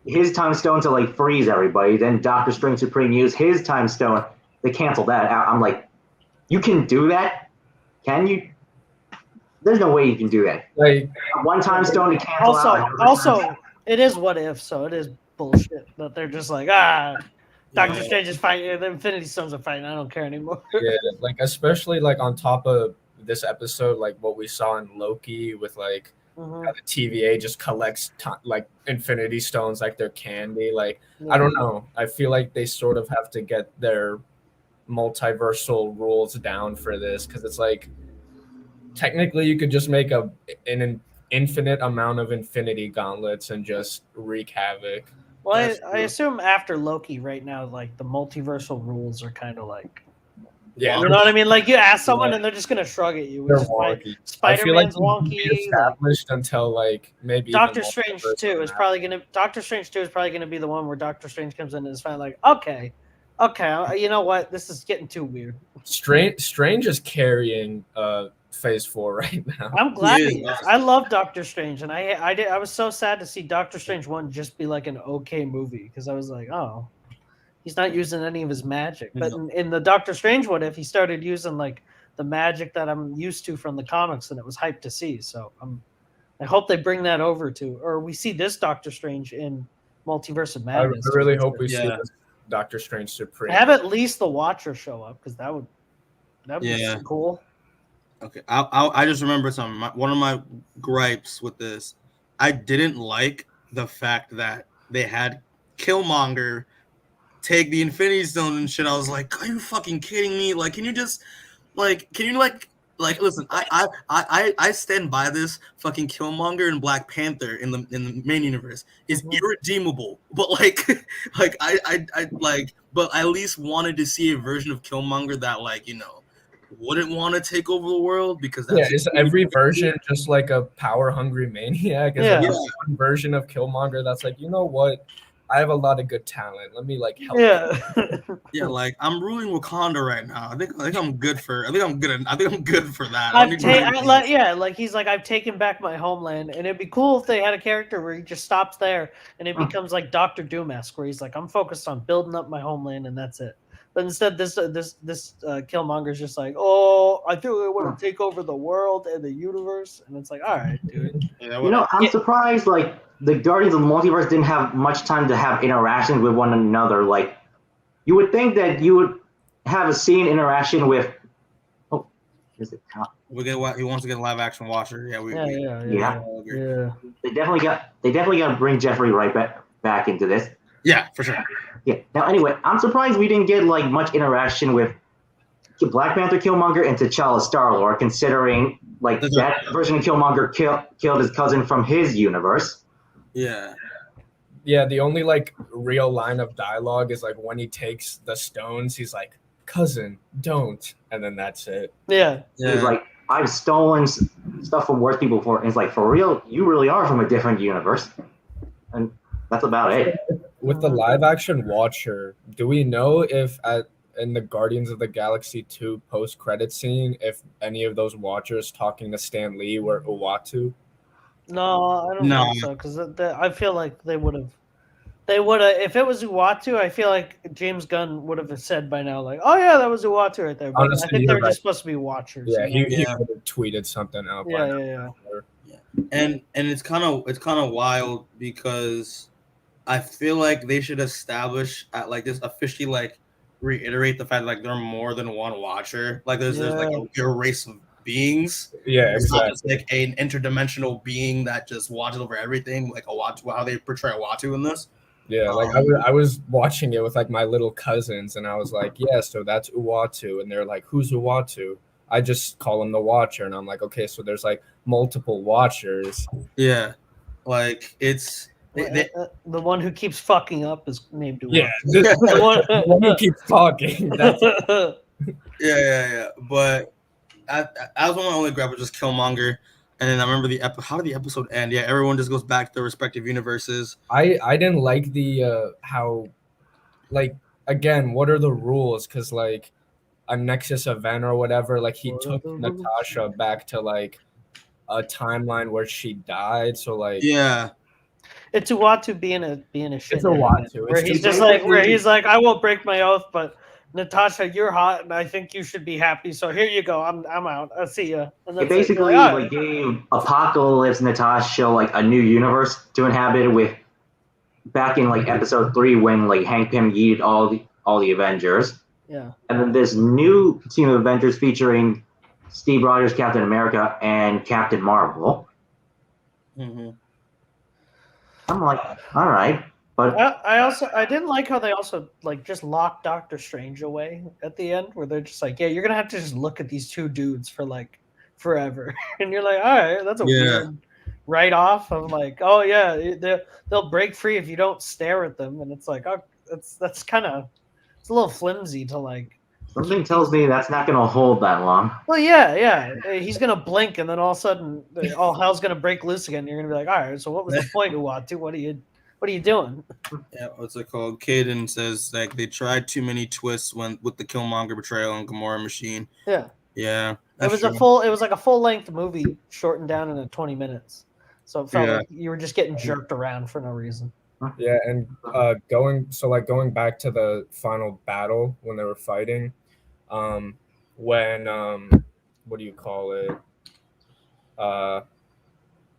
his time stone to like freeze everybody, then Doctor Strange Supreme used his time stone to cancel that out. I'm like, you can do that? Can you? There's no way you can do that. Like, One time stone to cancel out. Also, it is what if, so it is bullshit that they're just like, Doctor Strange is fighting, the Infinity Stones are fighting. I don't care anymore. yeah, like especially like on top of this episode, like what we saw in Loki with like Mhm. how the TVA just collects like Infinity Stones like they're candy. Like I don't know. I feel like they sort of have to get their multiversal rules down for this because it's like technically you could just make an infinite amount of Infinity Gauntlets and just wreak havoc. Well, I assume after Loki, right now, like the multiversal rules are kind of like, Yeah, you know what I mean? Like you ask someone and they're just gonna shrug at you. they're Which is why wonky. Spider-Man's I feel like wonky. established until like maybe Doctor even Strange multiverse 2 is probably gonna. Doctor Strange 2 is probably gonna be the one where Doctor Strange comes in and is finally like, okay, you know what? This is getting too weird. Strange is carrying Phase 4 right now. I'm glad He he is. is. I love Doctor Strange, and I was so sad to see Doctor Strange 1 just be like an okay movie because I was like, oh, he's not using any of his magic. But in the Doctor Strange What If, he started using like the magic that I'm used to from the comics, and it was hyped to see. So I hope they bring that over to, or we see this Doctor Strange in Multiverse of I Madness. really hope we see Yeah. this Doctor Strange Supreme. Have at least the Watcher show up because that would be Yeah. cool. Okay, I just remember something. One of my gripes with this, I didn't like the fact that they had Killmonger take the Infinity Stone and shit. I was like, are you fucking kidding me? Like, can you just listen? I stand by this. Fucking Killmonger and Black Panther in the main universe is irredeemable. But but I at least wanted to see a version of Killmonger that wouldn't want to take over the world because that's is every version just like a power hungry maniac? Is there one version of Killmonger that's like, you know what? I have a lot of good talent. Let me like help. Yeah, like I'm ruling Wakanda right now. I think I'm good for. I think I'm good for that. Like he's like, I've taken back my homeland, and it'd be cool if they had a character where he just stops there and it becomes like Doctor Doom-esque, where he's like, I'm focused on building up my homeland, and that's it. But instead, this Killmonger's just like, oh, I think I want to take over the world and the universe, and it's like, all right, dude. I'm surprised like the Guardians of the Multiverse didn't have much time to have interactions with one another. Like, you would think that you would have a scene interaction with. Oh, is it? He wants to get a live action Watcher. Yeah, yeah. They definitely got to bring Jeffrey Wright back into this. Yeah, for sure. Yeah. Now, anyway, I'm surprised we didn't get like much interaction with Black Panther Killmonger and T'Challa Star-Lord, considering like that version of Killmonger killed his cousin from his universe. Yeah. Yeah, the only like real line of dialogue is like when he takes the stones, he's like, "Cousin, don't," and then that's it. Yeah. He's like, I've stolen stuff from worse people before. And it's like, for real, you really are from a different universe, and that's about it. With the live action Watcher, do we know if in the Guardians of the Galaxy 2 post credit scene, if any of those Watchers talking to Stan Lee were Uatu? No, I don't No. think so. Because I feel like they would have. They would have. If it was Uatu, I feel like James Gunn would have said by now, like, "Oh yeah, that was Uatu right there." But Honestly, I think you're they're right. just supposed to be watchers. Yeah, you know? he Yeah. would have tweeted something out. Yeah, by now. yeah. And it's kind of wild because I feel like they should establish at like this officially like reiterate the fact like there are more than one watcher. Like there's like a race of beings. Yeah, It's not just exactly. like an interdimensional being that just watches over everything, like a Watu, how they portray a Watu in this. Yeah, like I was watching it with like my little cousins, and I was like, yeah, so that's Uatu, and they're like, who's Uatu? I just call him the Watcher, and I'm like, okay, so there's like multiple Watchers. Yeah, like it's the one who keeps fucking up is named Uatu. Yeah, the one who keeps talking. That's yeah. But I was one of my only grab was just Killmonger, and then I remember how did the episode end? Yeah, everyone just goes back to their respective universes. I didn't like the how, like, again, what are the rules? Because like a Nexus event or whatever, like he took Natasha back to like a timeline where she died. So like, Yeah, it's Uatu being a shit. it's a Uatu. Where he's just like I won't break my oath, but Natasha, you're hot, and I think you should be happy. So here you go. I'm out. I'll see you. And it basically like gave Apocalypse Natasha like a new universe to inhabit with back in like episode 3 when like Hank Pym yeeted all the Avengers. Yeah. And then this new team of Avengers featuring Steve Rogers, Captain America, and Captain Marvel. Mm-hmm. I'm like, all right. But I didn't like how they also like just locked Doctor Strange away at the end, where they're just like, yeah, you're gonna have to just look at these two dudes for like forever, and you're like, all right, that's a weird write off of like, oh yeah, they'll break free if you don't stare at them, and it's like, oh, that's kind of it's a little flimsy to like. Something tells me that's not going to hold that long. Well, yeah. He's going to blink, and then all of a sudden, all hell's going to break loose again. You're going to be like, all right, so what was the point, Uatu? What are you doing? Yeah, what's it called? Caden says like they tried too many twists with the Killmonger betrayal on Gamora machine. Yeah. It was like a full length movie shortened down into 20 minutes. So it felt like you were just getting jerked around for no reason. Yeah, and going back to the final battle when they were fighting, when what do you call it?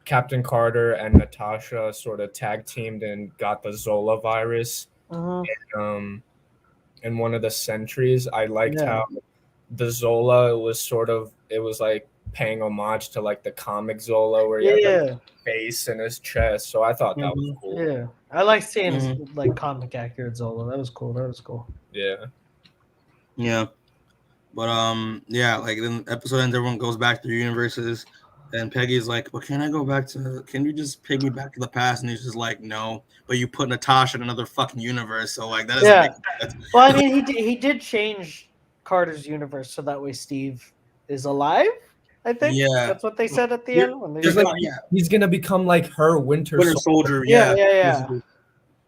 Captain Carter and Natasha sort of tag teamed and got the Zola virus. And one of the sentries, I liked how the Zola was it was like paying homage to like the comic Zola where he had like, face and his chest. So I thought that was cool. Yeah, I like seeing his like comic accurate Zola. That was cool. Yeah. But like then the episode ends, everyone goes back to their universes, and Peggy's like, "Well, can you just peg me back to the past?" And he's just like, "No, but you put Natasha in another fucking universe, so like that doesn't make sense." Well, I mean, he did change Carter's universe so that way Steve is alive. I think that's what they said at the end. When they he's gonna become like her Winter Soldier. Yeah.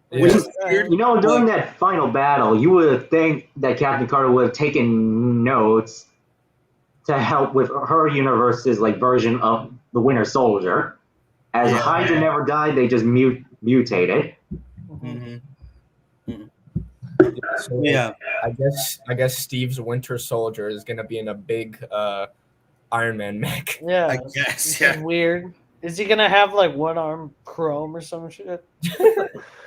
Which is weird. During that final battle, you would think that Captain Carter would have taken notes to help with her universe's like version of the Winter Soldier. As Hydra never died, they just mutated. So, I guess Steve's Winter Soldier is gonna be in a big Iron Man mech. Yeah, I guess. Yeah, weird. Is he gonna have like one arm chrome or some shit?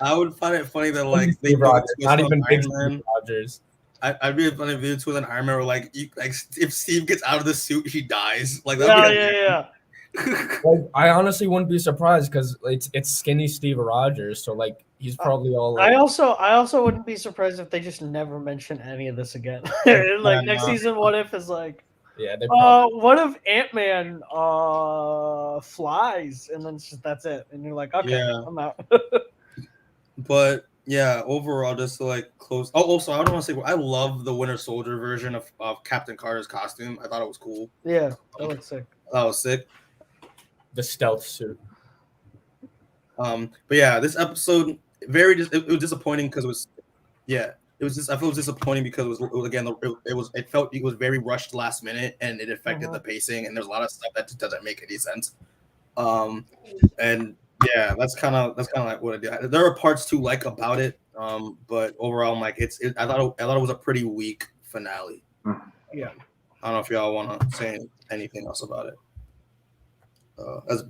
I would find it funny that like Steve Rogers, not even big Steve Rogers. I'd be funny if it's with an Iron Man where like if Steve gets out of the suit, he dies. Like yeah. Like, I honestly wouldn't be surprised because it's skinny Steve Rogers, so like he's probably all. Like, I also wouldn't be surprised if they just never mention any of this again. Like next season, what if is like. Yeah. What if Ant-Man flies and then that's it, and you're like, okay, I'm out. But yeah, overall, just to like close. Oh, also, I don't want to say I love the Winter Soldier version of Captain Carter's costume. I thought it was cool. Yeah, that looks sick. That was sick. The stealth suit. But yeah, this episode it was disappointing because it was I feel it was disappointing because it was very rushed last minute and it affected the pacing, and there's a lot of stuff that just doesn't make any sense. And yeah, that's kind of like what I did. There are parts to like about it, but overall, I'm like, I thought it was a pretty weak finale. Yeah. I don't know if y'all want to say anything else about it.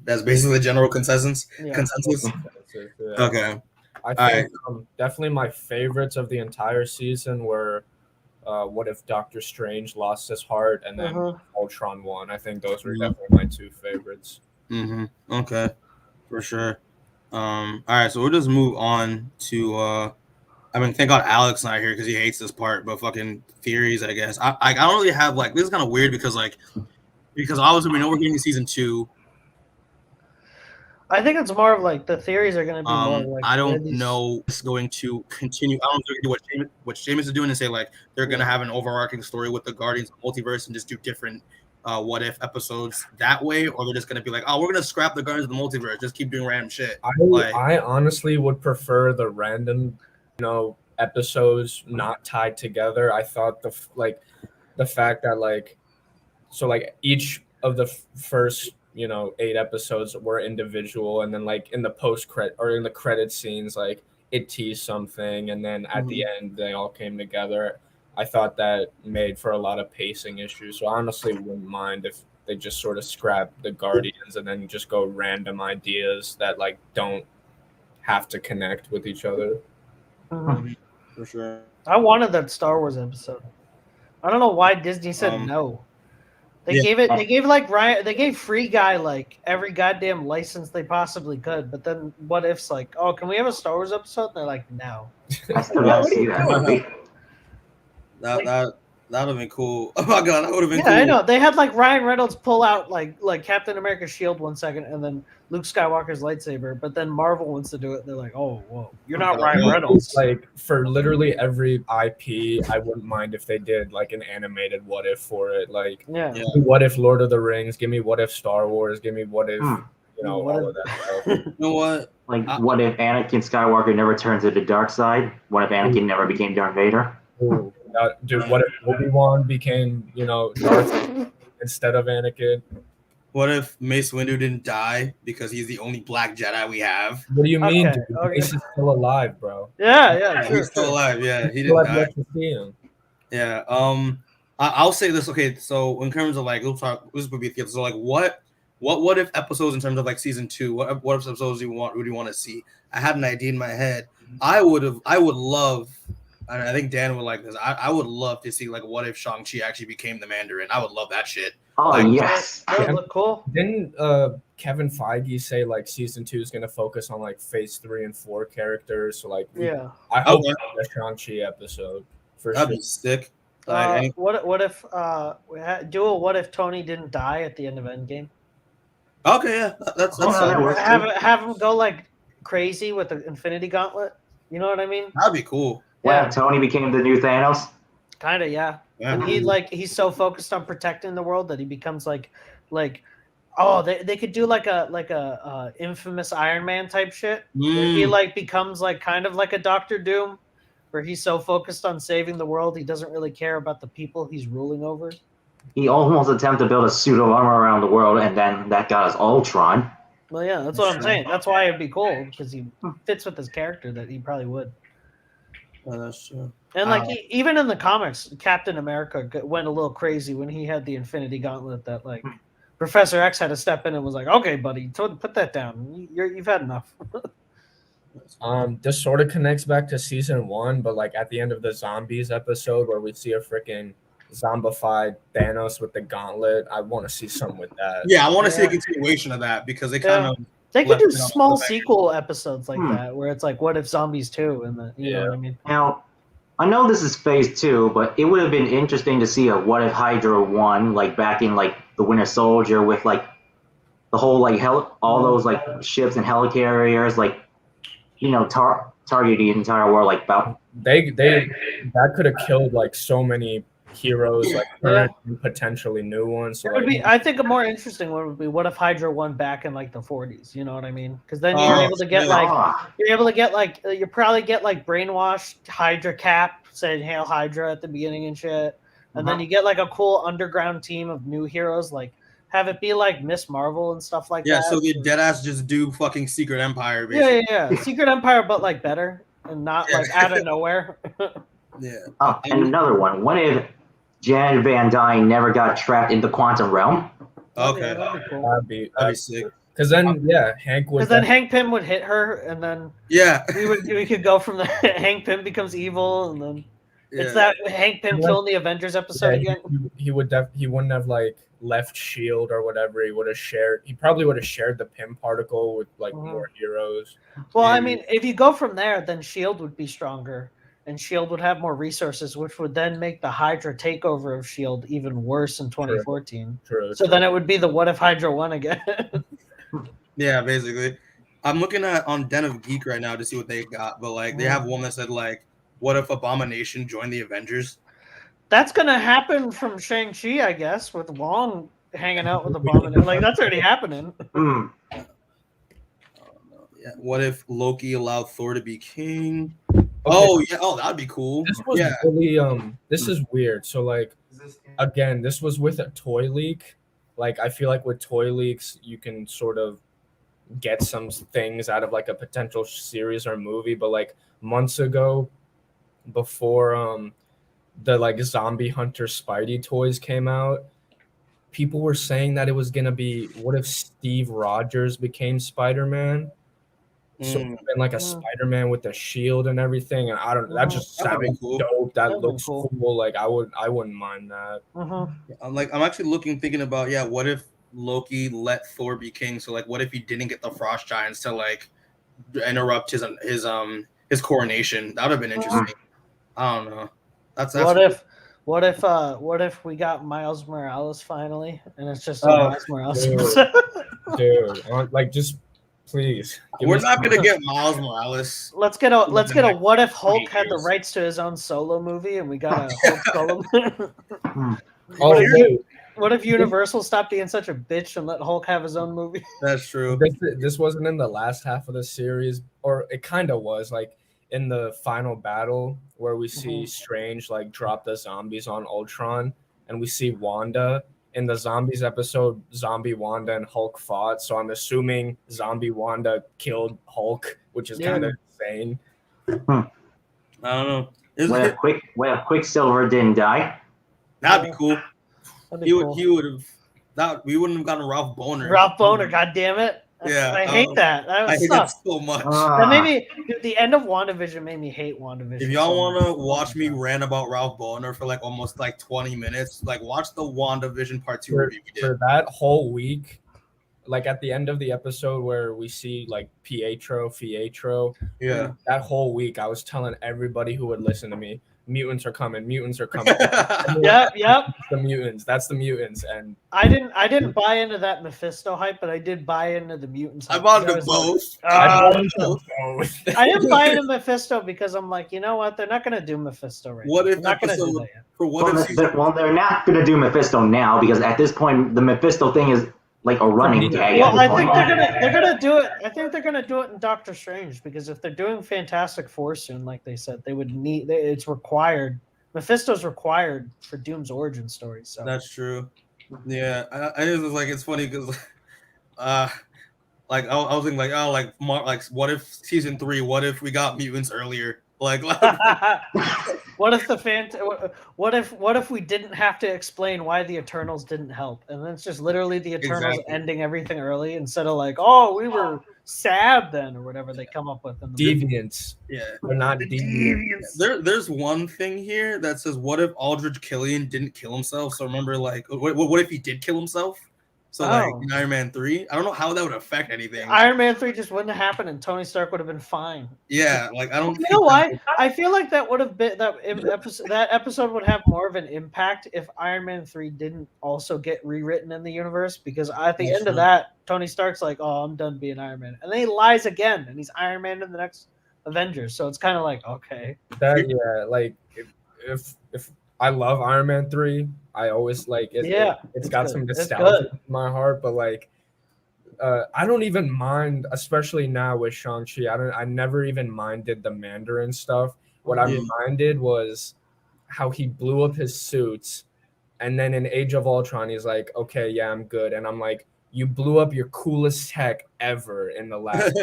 That's basically the general consensus. Yeah. Consensus. Yeah. Okay. I All think definitely my favorites of the entire season were what if Doctor Strange lost his heart and then Ultron won. I think those were definitely my two favorites. Okay, for sure. All right, so we'll just move on to. I mean, thank God Alec's not here because he hates this part. But fucking theories, I guess. I don't really have like this is kind of weird because obviously we know we're getting season 2. I think it's more of like the theories are going to be more like I don't know it's going to continue. I don't know if they're going to do what Seamus is doing and say like they're going to have an overarching story with the Guardians of the Multiverse and just do different what if episodes that way, or they're just going to be like, oh, we're going to scrap the Guardians of the Multiverse, just keep doing random shit. I honestly would prefer the random, episodes not tied together. I thought the fact that each of the first 8 episodes were individual, and then like in the post-credit or in the credit scenes, like it teased something, and then at the end they all came together. I thought that made for a lot of pacing issues. So I honestly wouldn't mind if they just sort of scrap the Guardians and then just go random ideas that like don't have to connect with each other. For sure. I wanted that Star Wars episode. I don't know why Disney said no. They gave Free Guy like every goddamn license they possibly could, but then what if's like, oh, can we have a Star Wars episode? And they're like, no. I still gotta see that. That would have been cool. Oh my god, that would have been cool. I know. They had like Ryan Reynolds pull out like Captain America's shield 1 second, and then Luke Skywalker's lightsaber. But then Marvel wants to do it. And they're like, oh, whoa, you're not Ryan Reynolds. Like for literally every IP, I wouldn't mind if they did like an animated what if for it. Like, what if Lord of the Rings? Give me what if Star Wars? Give me what if all of that stuff. You know what? Like, what if Anakin Skywalker never turned to the dark side? What if Anakin never became Darth Vader? Ooh. Dude, what if Obi-Wan became, Darth instead of Anakin? What if Mace Windu didn't die because he's the only Black Jedi we have? What do you mean, dude? Mace is still alive, bro. Yeah, he's still alive. Yeah, he didn't die. To see him. Yeah. I'll say this. Okay, so in terms of like, we'll talk. This would be so like, what if episodes in terms of like season 2? What if episodes do you want to see? I had an idea in my head. I would love. And I think Dan would like this. I would love to see like what if Shang-Chi actually became the Mandarin. I would love that shit. Oh yes, that would look cool. Didn't Kevin Feige say like season 2 is going to focus on like phase 3 and 4 characters? So like, I hope the Shang-Chi episode for that'd be sick. What if do a what if Tony didn't die at the end of Endgame? Okay, yeah, that's have him go like crazy with the Infinity Gauntlet. You know what I mean? That'd be cool. Wow, Tony became the new Thanos. Kind of, yeah. And he's so focused on protecting the world that he becomes like, oh, they could do like a infamous Iron Man type shit. Where he like becomes like kind of like a Doctor Doom, where he's so focused on saving the world he doesn't really care about the people he's ruling over. He almost attempted to build a suit of armor around the world, and then that got us Ultron. Well, yeah, that's what I'm saying. That's why it'd be cool because he fits with his character that he probably would. Oh, that's true. And like even in the comics, Captain America went a little crazy when he had the Infinity Gauntlet. That like Professor X had to step in and was like, "Okay, buddy, put that down. You've had enough." This sort of connects back to season 1, but like at the end of the zombies episode where we see a freaking zombified Thanos with the gauntlet, I want to see something with that. Yeah, I want to see a continuation of that because they kind of. They could do small sequel episodes like that, where it's like, "What if Zombies 2?" and you know what I mean. Now, I know this is phase 2, but it would have been interesting to see a "What if Hydra won?" like back in like the Winter Soldier with like the whole like all those like ships and helicarriers, like target the entire world like about. They that could have killed like so many heroes, like current and potentially new ones. So, I think a more interesting one would be what if Hydra won back in like the 40s? You know what I mean? Because then you're able to get you probably get like brainwashed Hydra Cap saying "Hail Hydra" at the beginning and shit, and then you get like a cool underground team of new heroes like have it be like Miss Marvel and stuff like Yeah, that. so they deadass just do fucking Secret Empire, Yeah, basically. yeah, yeah. Secret Empire, but like better and not Yeah. like out of nowhere. Yeah. Oh, and another one. What if Janet Van Dyne never got trapped in the quantum realm? Okay. Yeah, that'd be cool. That'd be sick. Because then, yeah, Hank would. Because then Hank Pym would hit her, and then Yeah. we could go from there. Hank Pym becomes evil, and then Yeah. it's that Hank Pym killing the Avengers episode again. He wouldn't have like left Shield or whatever. He probably would have shared the Pym particle with like more heroes. Well, I mean, if you go from there, then Shield would be stronger, and Shield would have more resources, which would then make the Hydra takeover of Shield even worse in 2014. True. Then it would be the what if Hydra won again. Yeah, basically. I'm looking at on Den of Geek right now to see what they got, but like they have one that said like, what if Abomination joined the Avengers? That's gonna happen from Shang-Chi, I guess, with Wong hanging out with Abomination. Like that's already happening. Yeah. What if Loki allowed Thor to be king? Okay. Oh yeah. Oh, that'd be cool. This was really This is weird. So like, again, this was with a toy leak. Like I feel like with toy leaks, you can sort of get some things out of like a potential series or movie. But like months ago, before the like Zombie Hunter Spidey toys came out, people were saying that it was gonna be what if Steve Rogers became Spider-Man? So it's been like a Spider-Man with a shield and everything, and I don't. That just sounds cool. dope. That looks cool. Like I wouldn't mind that. I'm actually thinking about what if Loki let Thor be king? So like, what if he didn't get the Frost Giants to like interrupt his coronation? That would have been interesting. I don't know. That's what if we got Miles Morales finally, and it's just Miles Morales? Dude, like just. Please. We're not gonna get Miles Morales. Let's get a what if Hulk had the rights to his own solo movie and we got a Hulk solo movie? What if Universal stopped being such a bitch and let Hulk have his own movie? That's true. This wasn't in the last half of the series, or it kind of was, like in the final battle where we see Strange like drop the zombies on Ultron, and we see Wanda. In the zombies episode, Zombie Wanda and Hulk fought, so I'm assuming Zombie Wanda killed Hulk, which is kind of insane. I don't know. Where Quicksilver didn't die. That'd be cool. He would have. We wouldn't have gotten Ralph Boner. Ralph Boner, God damn it! Yeah, I hate that. I hate that so much. That made me. The end of WandaVision made me hate WandaVision. If y'all want to watch me rant about Ralph Boner for like almost like 20 minutes, like watch the WandaVision Part 2 review we did. For that whole week, like at the end of the episode where we see like Pietro, that whole week I was telling everybody who would listen to me, mutants are coming. Yep. That's the mutants. And I didn't buy into that Mephisto hype, but I did buy into the mutants hype. I bought into both. I didn't buy into Mephisto because I'm like, you know what? They're not gonna do Mephisto right now. They're not gonna do that yet. They're not gonna do Mephisto now because at this point the Mephisto thing is like a running gag. Well, I think they're gonna do it. I think they're gonna do it in Doctor Strange because if they're doing Fantastic Four soon, like they said, they would need. It's required. Mephisto's required for Doom's origin story. So that's true. Yeah, I just was like, it's funny because, like I was thinking like what if season 3? What if we got mutants earlier? Like what if we didn't have to explain why the Eternals didn't help, and then it's just literally the Eternals ending everything early instead of like, oh, we were sad then or whatever they come up with. In the deviants. Yeah, they're not deviants. There's one thing here that says, what if Aldrich Killian didn't kill himself? So remember, like, what if he did kill himself? So like in Iron Man 3, I don't know how that would affect anything. Iron Man 3 just wouldn't have happened, and Tony Stark would have been fine. Yeah, like I don't. You know why? I feel like that would have been that episode would have more of an impact if Iron Man 3 didn't also get rewritten in the universe. Because at the end of that, Tony Stark's like, "Oh, I'm done being Iron Man," and then he lies again, and he's Iron Man in the next Avengers. So it's kind of like, okay, like if I love Iron Man 3. I always like it. It's got some nostalgia in my heart, but like, I don't even mind, especially now with Shang-Chi. I never even minded the Mandarin stuff. What I minded was how he blew up his suits And then in Age of Ultron, he's like, okay, yeah, I'm good. And I'm like, you blew up your coolest tech ever in the last.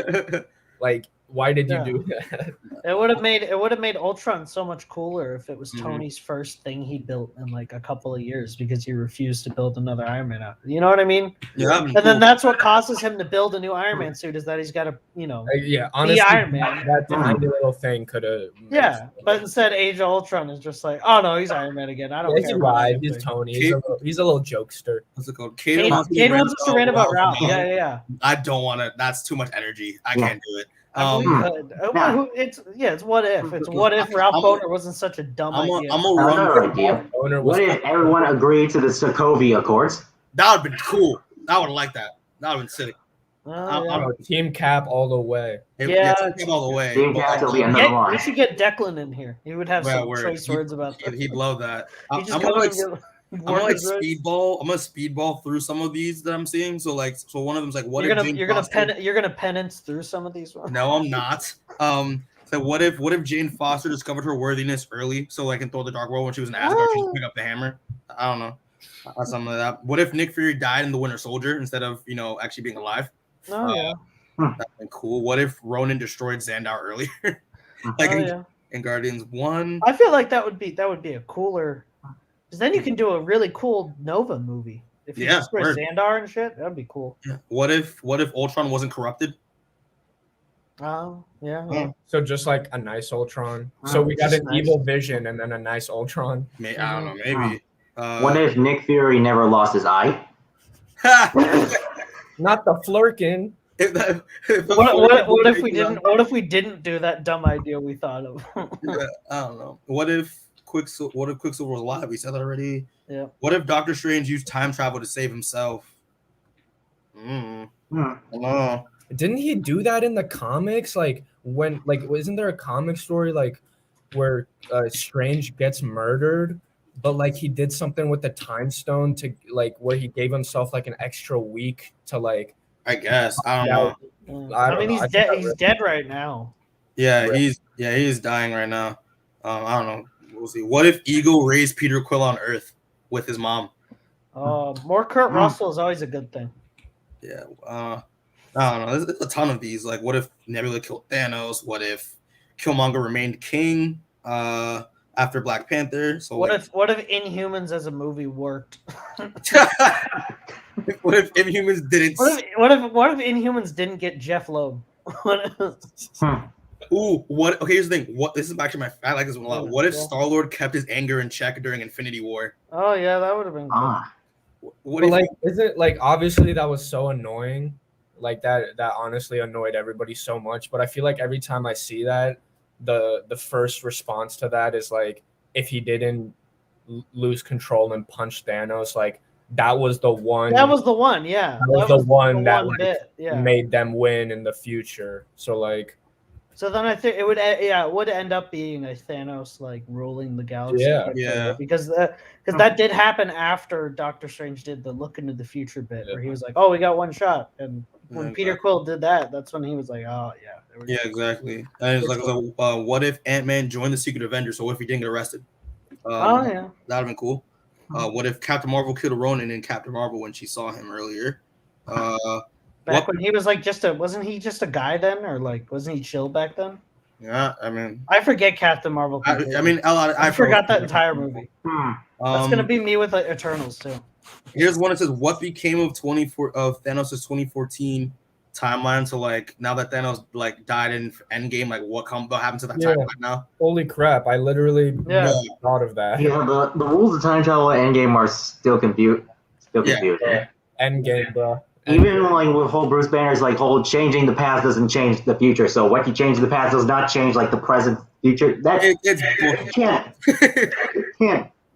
Like, why did you do that? It would have made Ultron so much cooler if it was Tony's first thing he built in like a couple of years because he refused to build another Iron Man out. You know what I mean? Yeah, and then that's what causes him to build a new Iron Man suit is that he's got to, honestly, be Iron Man. That tiny little thing could have. Yeah, but instead, Age of Ultron is just like, oh no, he's Iron Man again. I don't care. He's live. He's Tony. He's a little jokester. What's it called? Cade wants us to rant about Ralph. Yeah. I don't want to. That's too much energy. I can't do it. It's what if? It's what if Ralph Boner wasn't such a dumb idea. Another idea. What if everyone agreed to the Sokovia Accords? That would have been cool. I would have liked that. That would have been sick. Team Cap all the way. Team Cap all the way. Team Cap will be another line. We should get Declan in here. He would have some choice words about that. He'd love that. I'm gonna speedball through some of these that I'm seeing. So one of them's like, what if you're gonna penance through some of these ones? No, I'm not. So what if Jane Foster discovered her worthiness early? So like in Thor: The Dark World when she was in Asgard, she just picked up the hammer. I don't know. Something like that. What if Nick Fury died in the Winter Soldier instead of actually being alive? That'd been cool. What if Ronan destroyed Xandar earlier? In Guardians 1? I feel like that would be a cooler, because then you can do a really cool Nova movie. If you destroy Xandar and shit, that'd be cool. Yeah. What if Ultron wasn't corrupted? Oh, yeah. So just like a nice Ultron. So we got an evil Vision and then a nice Ultron. I don't know, maybe. What if Nick Fury never lost his eye? Not the flirkin. What if we didn't do that dumb idea we thought of? I don't know. What if Quicksilver was alive? We said that already. Yeah. What if Doctor Strange used time travel to save himself? I don't know. Didn't he do that in the comics? Isn't there a comic story where Strange gets murdered? But he did something with the time stone to where he gave himself an extra week to I guess I don't know. I mean, he's dead. He's dead right now. Yeah, he's dying right now. I don't know. We'll see. What if Ego raised Peter Quill on Earth with his mom? More Kurt Russell is always a good thing. Yeah. I don't know. There's a ton of these. What if Nebula killed Thanos? What if Killmonger remained king? After Black Panther. So what if Inhumans as a movie worked? What if Inhumans didn't? What if Inhumans didn't get Jeff Loeb? Ooh, what? Okay, here's the thing. This is actually I like this one a lot. What if Star-Lord kept his anger in check during Infinity War? Oh yeah, that would have been cool. Is it obviously that was so annoying? That honestly annoyed everybody so much. But I feel like every time I see that, the first response to that is if he didn't lose control and punch Thanos, that was the one. That was the one, yeah. That was the one that made them win in the future. So So then I think it would end up being a Thanos ruling the galaxy. Yeah. Because that did happen after Doctor Strange did the look into the future bit where he was like, "Oh, we got one shot," and when Peter Quill did that, that's when he was like, "Oh yeah." Yeah, exactly. And it's what if Ant-Man joined the Secret Avengers? So what if he didn't get arrested? That'd have been cool. What if Captain Marvel killed Ronan in Captain Marvel when she saw him earlier? Back when he was wasn't he just a guy then, or wasn't he chill back then? Yeah, I mean, I forget Captain Marvel. I forgot that entire movie. That's gonna be me with Eternals too. Here's one that says, "What became of Thanos' 2014 timeline?" So now that Thanos died in Endgame, what happened to that timeline now? Holy crap! I literally thought of that. Yeah, the rules of time travel at Endgame are still confused. Endgame, bro. Even with whole Bruce Banner's whole changing the past doesn't change the future. So what you change in the past does not change the present future. It can't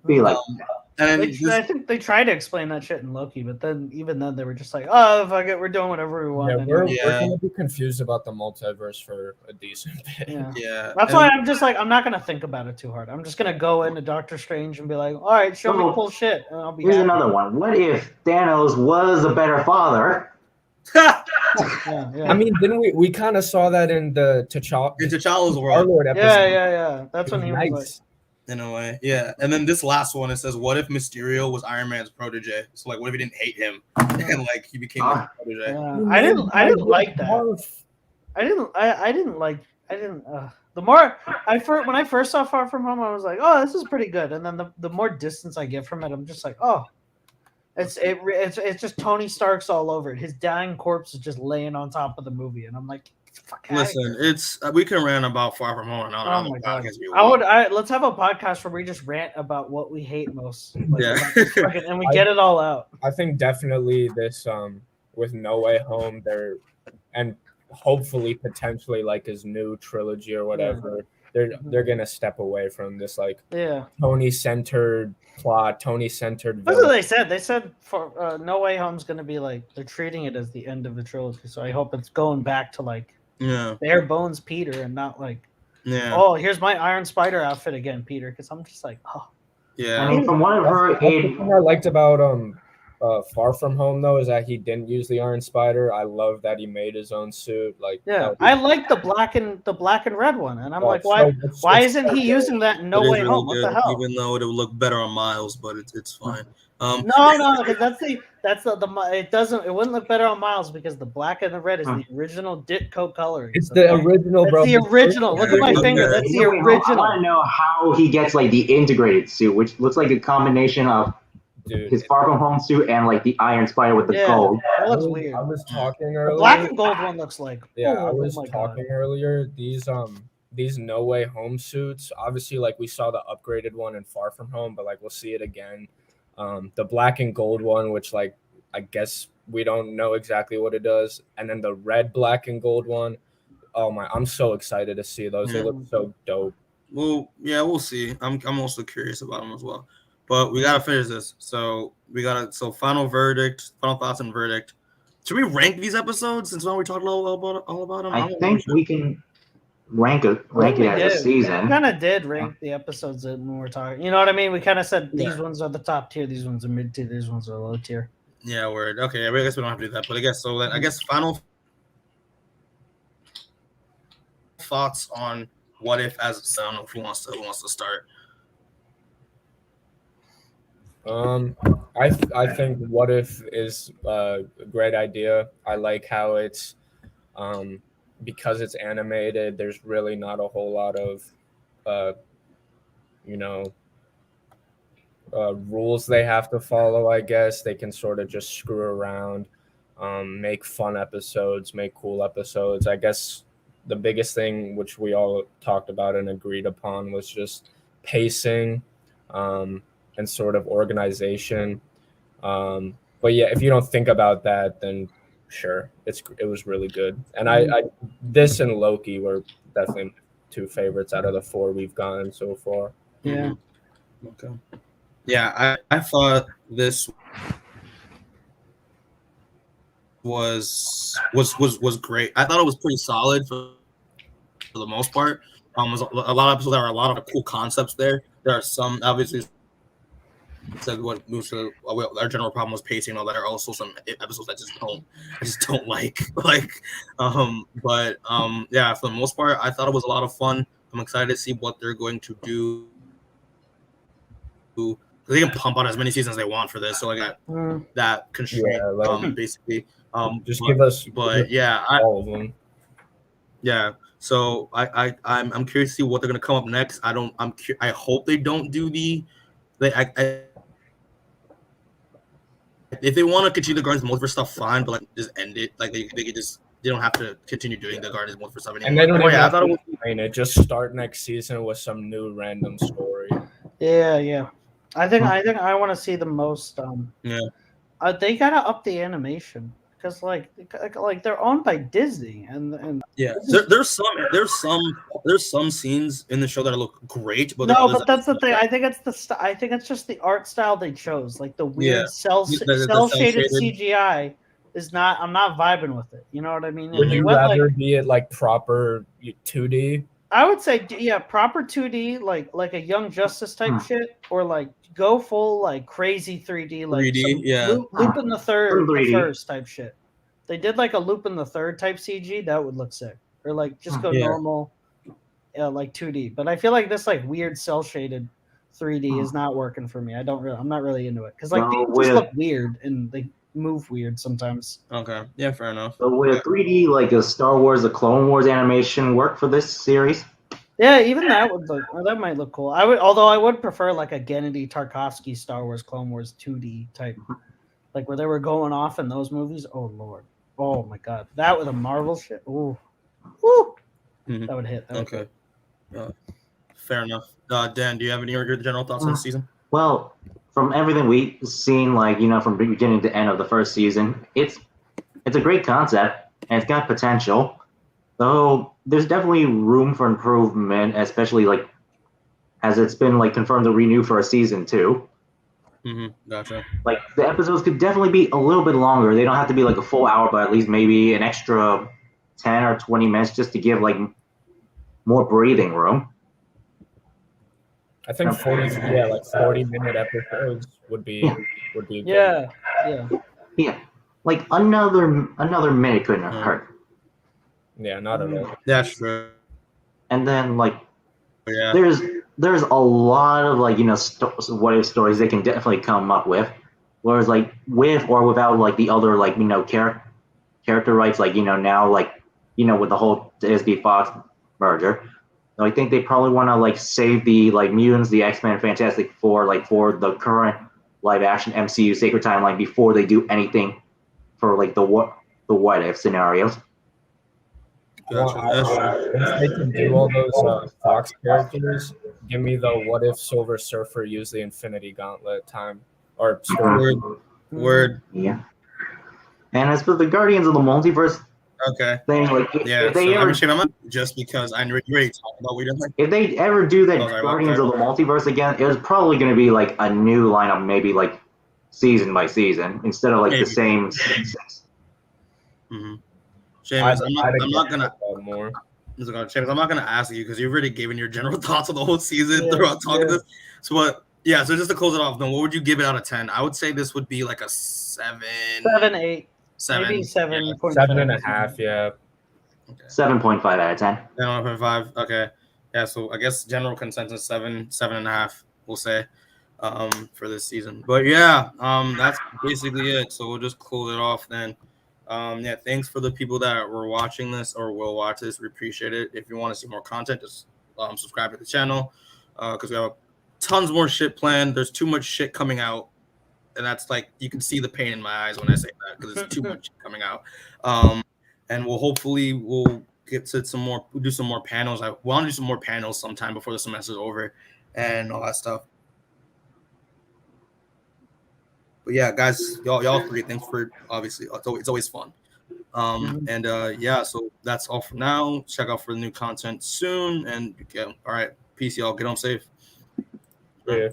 be like that. I think they tried to explain that shit in Loki, but then they were just like, "Oh, fuck it, we're doing whatever we want." We're gonna be confused about the multiverse for a decent bit. Yeah. That's why I'm just I'm not gonna think about it too hard. I'm just gonna go into Doctor Strange and be like, "All right, show me cool shit," and I'll be. Here's another one. What if Thanos was a better father? I mean, didn't we kind of saw that in the T'Challa's world? Star-Lord episode. Yeah. That's when he was In a way, yeah. And then this last one, it says, "What if Mysterio was Iron Man's protege? So like, what if he didn't hate him and like he became his protege?" Yeah, I didn't like that. I didn't like. I didn't. The more when I first saw Far From Home, I was like, oh, this is pretty good. And then the more distance I get from it, I'm just like, oh, it's just Tony Stark's all over it. His dying corpse is just laying on top of the movie, and I'm like, fuck. Listen, it's we can rant about Far From Home on the podcast. Let's have a podcast where we just rant about what we hate most. Like, yeah, and we get it all out. I think definitely this with No Way Home there, and hopefully potentially like his new trilogy or whatever, they're gonna step away from this like Tony-centered plot, Tony-centered. That's what they said. They said for No Way Home's gonna be like they're treating it as the end of the trilogy. So I hope it's going back to like bare bones Peter and not like oh, here's my Iron Spider outfit again, Peter. Because I'm just like I mean, from what I've heard, the thing I liked about Far From Home though is that he didn't use the Iron Spider. I love that he made his own suit. Like I like the black and red one, and I'm like, why isn't he using that in No Way Home? What the hell? Even though it would look better on Miles, but it's fine. No, because it wouldn't look better on Miles because the black and the red is the original Ditko coloring. It's the original, bro. It's the original. Look at my finger. That's the original. I want to know how he gets like the integrated suit, which looks like a combination of his Far From Home suit and like the Iron Spider with the gold. That looks weird. I was talking earlier. The black and gold one looks like. Yeah, I was talking earlier. These No Way Home suits. Obviously, like we saw the upgraded one in Far From Home, but like we'll see it again. The black and gold one, which like I guess we don't know exactly what it does, and then the red, black, and gold one. Oh my! I'm so excited to see those. They look so dope. Well, yeah, we'll see. I'm also curious about them as well. But we gotta finish this. So final thoughts and verdict. Should we rank these episodes since now we talked all about them? I think we can rank it as a season. We kind of did rank the episodes when we were talking. You know what I mean? We kind of said these ones are the top tier, these ones are mid tier, these ones are low tier. Yeah, word. Okay, I guess we don't have to do that. But I guess final thoughts on What If as a sound. Who wants to start? I think What If is a great idea. I like how it's because it's animated, there's really not a whole lot of rules they have to follow. I guess they can sort of just screw around, make fun episodes, make cool episodes. I guess the biggest thing which we all talked about and agreed upon was just pacing and sort of organization. But yeah, if you don't think about that, then sure, it was really good. And I this and Loki were definitely my two favorites out of the four we've gotten so far. Yeah. Okay. Yeah, I thought this was great. I thought it was pretty solid for the most part. Was a lot of episodes. There were a lot of cool concepts there. There are some obviously. Said what moves to our general problem was pacing and all that. There are also some episodes I just don't like. Yeah, for the most part, I thought it was a lot of fun. I'm excited to see what they're going to do. They can pump out as many seasons as they want for this, so I got that constraint. Basically, just give us. But yeah, all of them. Yeah. So I'm curious to see what they're gonna come up next. I hope they don't do if they want to continue the Guardians Multiverse stuff, fine, but like just end it. Like they don't have to continue doing the Guardians Multiverse stuff anymore. And they don't have to explain it. Just start next season with some new random story. Yeah. I think I want to see the most. They gotta up the animation because like they're owned by Disney and yeah. There's some scenes in the show that look great, but but that's the thing. I think it's just the art style they chose, like the weird cell shaded CGI is not. I'm not vibing with it. You know what I mean? Would you rather be it like proper 2D? I would say proper 2D, like a Young Justice type shit, or like go full like crazy 3D, like 3D, Lupin the Third, the first type shit. They did like a Lupin the Third type CG, that would look sick. Or like just go normal, like 2D. But I feel like this like weird cell shaded 3D is not working for me. I'm not really into it because like Well, they just look weird and they move weird sometimes. Okay. Yeah, fair enough. So would a 3D like a Star Wars, the Clone Wars animation work for this series? Yeah, even that would look. That might look cool. Although I would prefer like a Gennady Tarkovsky Star Wars Clone Wars 2D type, like where they were going off in those movies. Oh lord, oh my god, that with a Marvel shit. Ooh, woo, that would hit. That would Okay. hit. Fair enough. Dan, do you have any general thoughts on the season? Well, from everything we've seen, like from beginning to end of the first season, it's a great concept and it's got potential. Though there's definitely room for improvement, especially like as it's been like confirmed to renew for a season 2. Gotcha. Like the episodes could definitely be a little bit longer. They don't have to be like a full hour, but at least maybe an extra 10 or 20 minutes just to give like more breathing room. I think 40-minute episodes would be good. Yeah. Like another minute couldn't hurt. Yeah, not at all. That's true. And then like Yeah. there's a lot of like what if stories they can definitely come up with, whereas like with or without like the other like character rights like now like with the whole Disney Fox merger. So I think they probably want to like save the like mutants, the X-Men, Fantastic Four like for the current live action MCU Sacred Timeline before they do anything for like the what if scenarios. Gotcha. If they can do all those Fox characters, give me the what if Silver Surfer used the Infinity Gauntlet time or story. Word. Yeah. And as for the Guardians of the Multiverse thing, like if they ever just because I already talked about we didn't like. If they ever do that Guardians of the Multiverse again, it was probably going to be like a new lineup, maybe like season by season instead of like the same 6. Seamus, I'm not gonna ask you because you've already given your general thoughts on the whole season throughout talking this. So so just to close it off, then what would you give it out of 10? I would say this would be like a 7, 8, maybe 7.5. 7.5, yeah. Okay. 7.5 out of 10. 7.5. Okay. Yeah, so I guess general consensus 7.5, we'll say, for this season. But yeah, that's basically it. So we'll just close it off then. Thanks for the people that were watching this or will watch this. We appreciate it. If you want to see more content, just subscribe to the channel because we have tons more shit planned. There's too much shit coming out, and that's like you can see the pain in my eyes when I say that because there's too much coming out. And we'll get to some more. We'll do some more panels. I want to do some more panels sometime before the semester's over and all that stuff. But yeah, guys, y'all great. Thanks for obviously it's always fun. So that's all for now. Check out for the new content soon. And all right, peace, y'all. Get home safe. Yeah.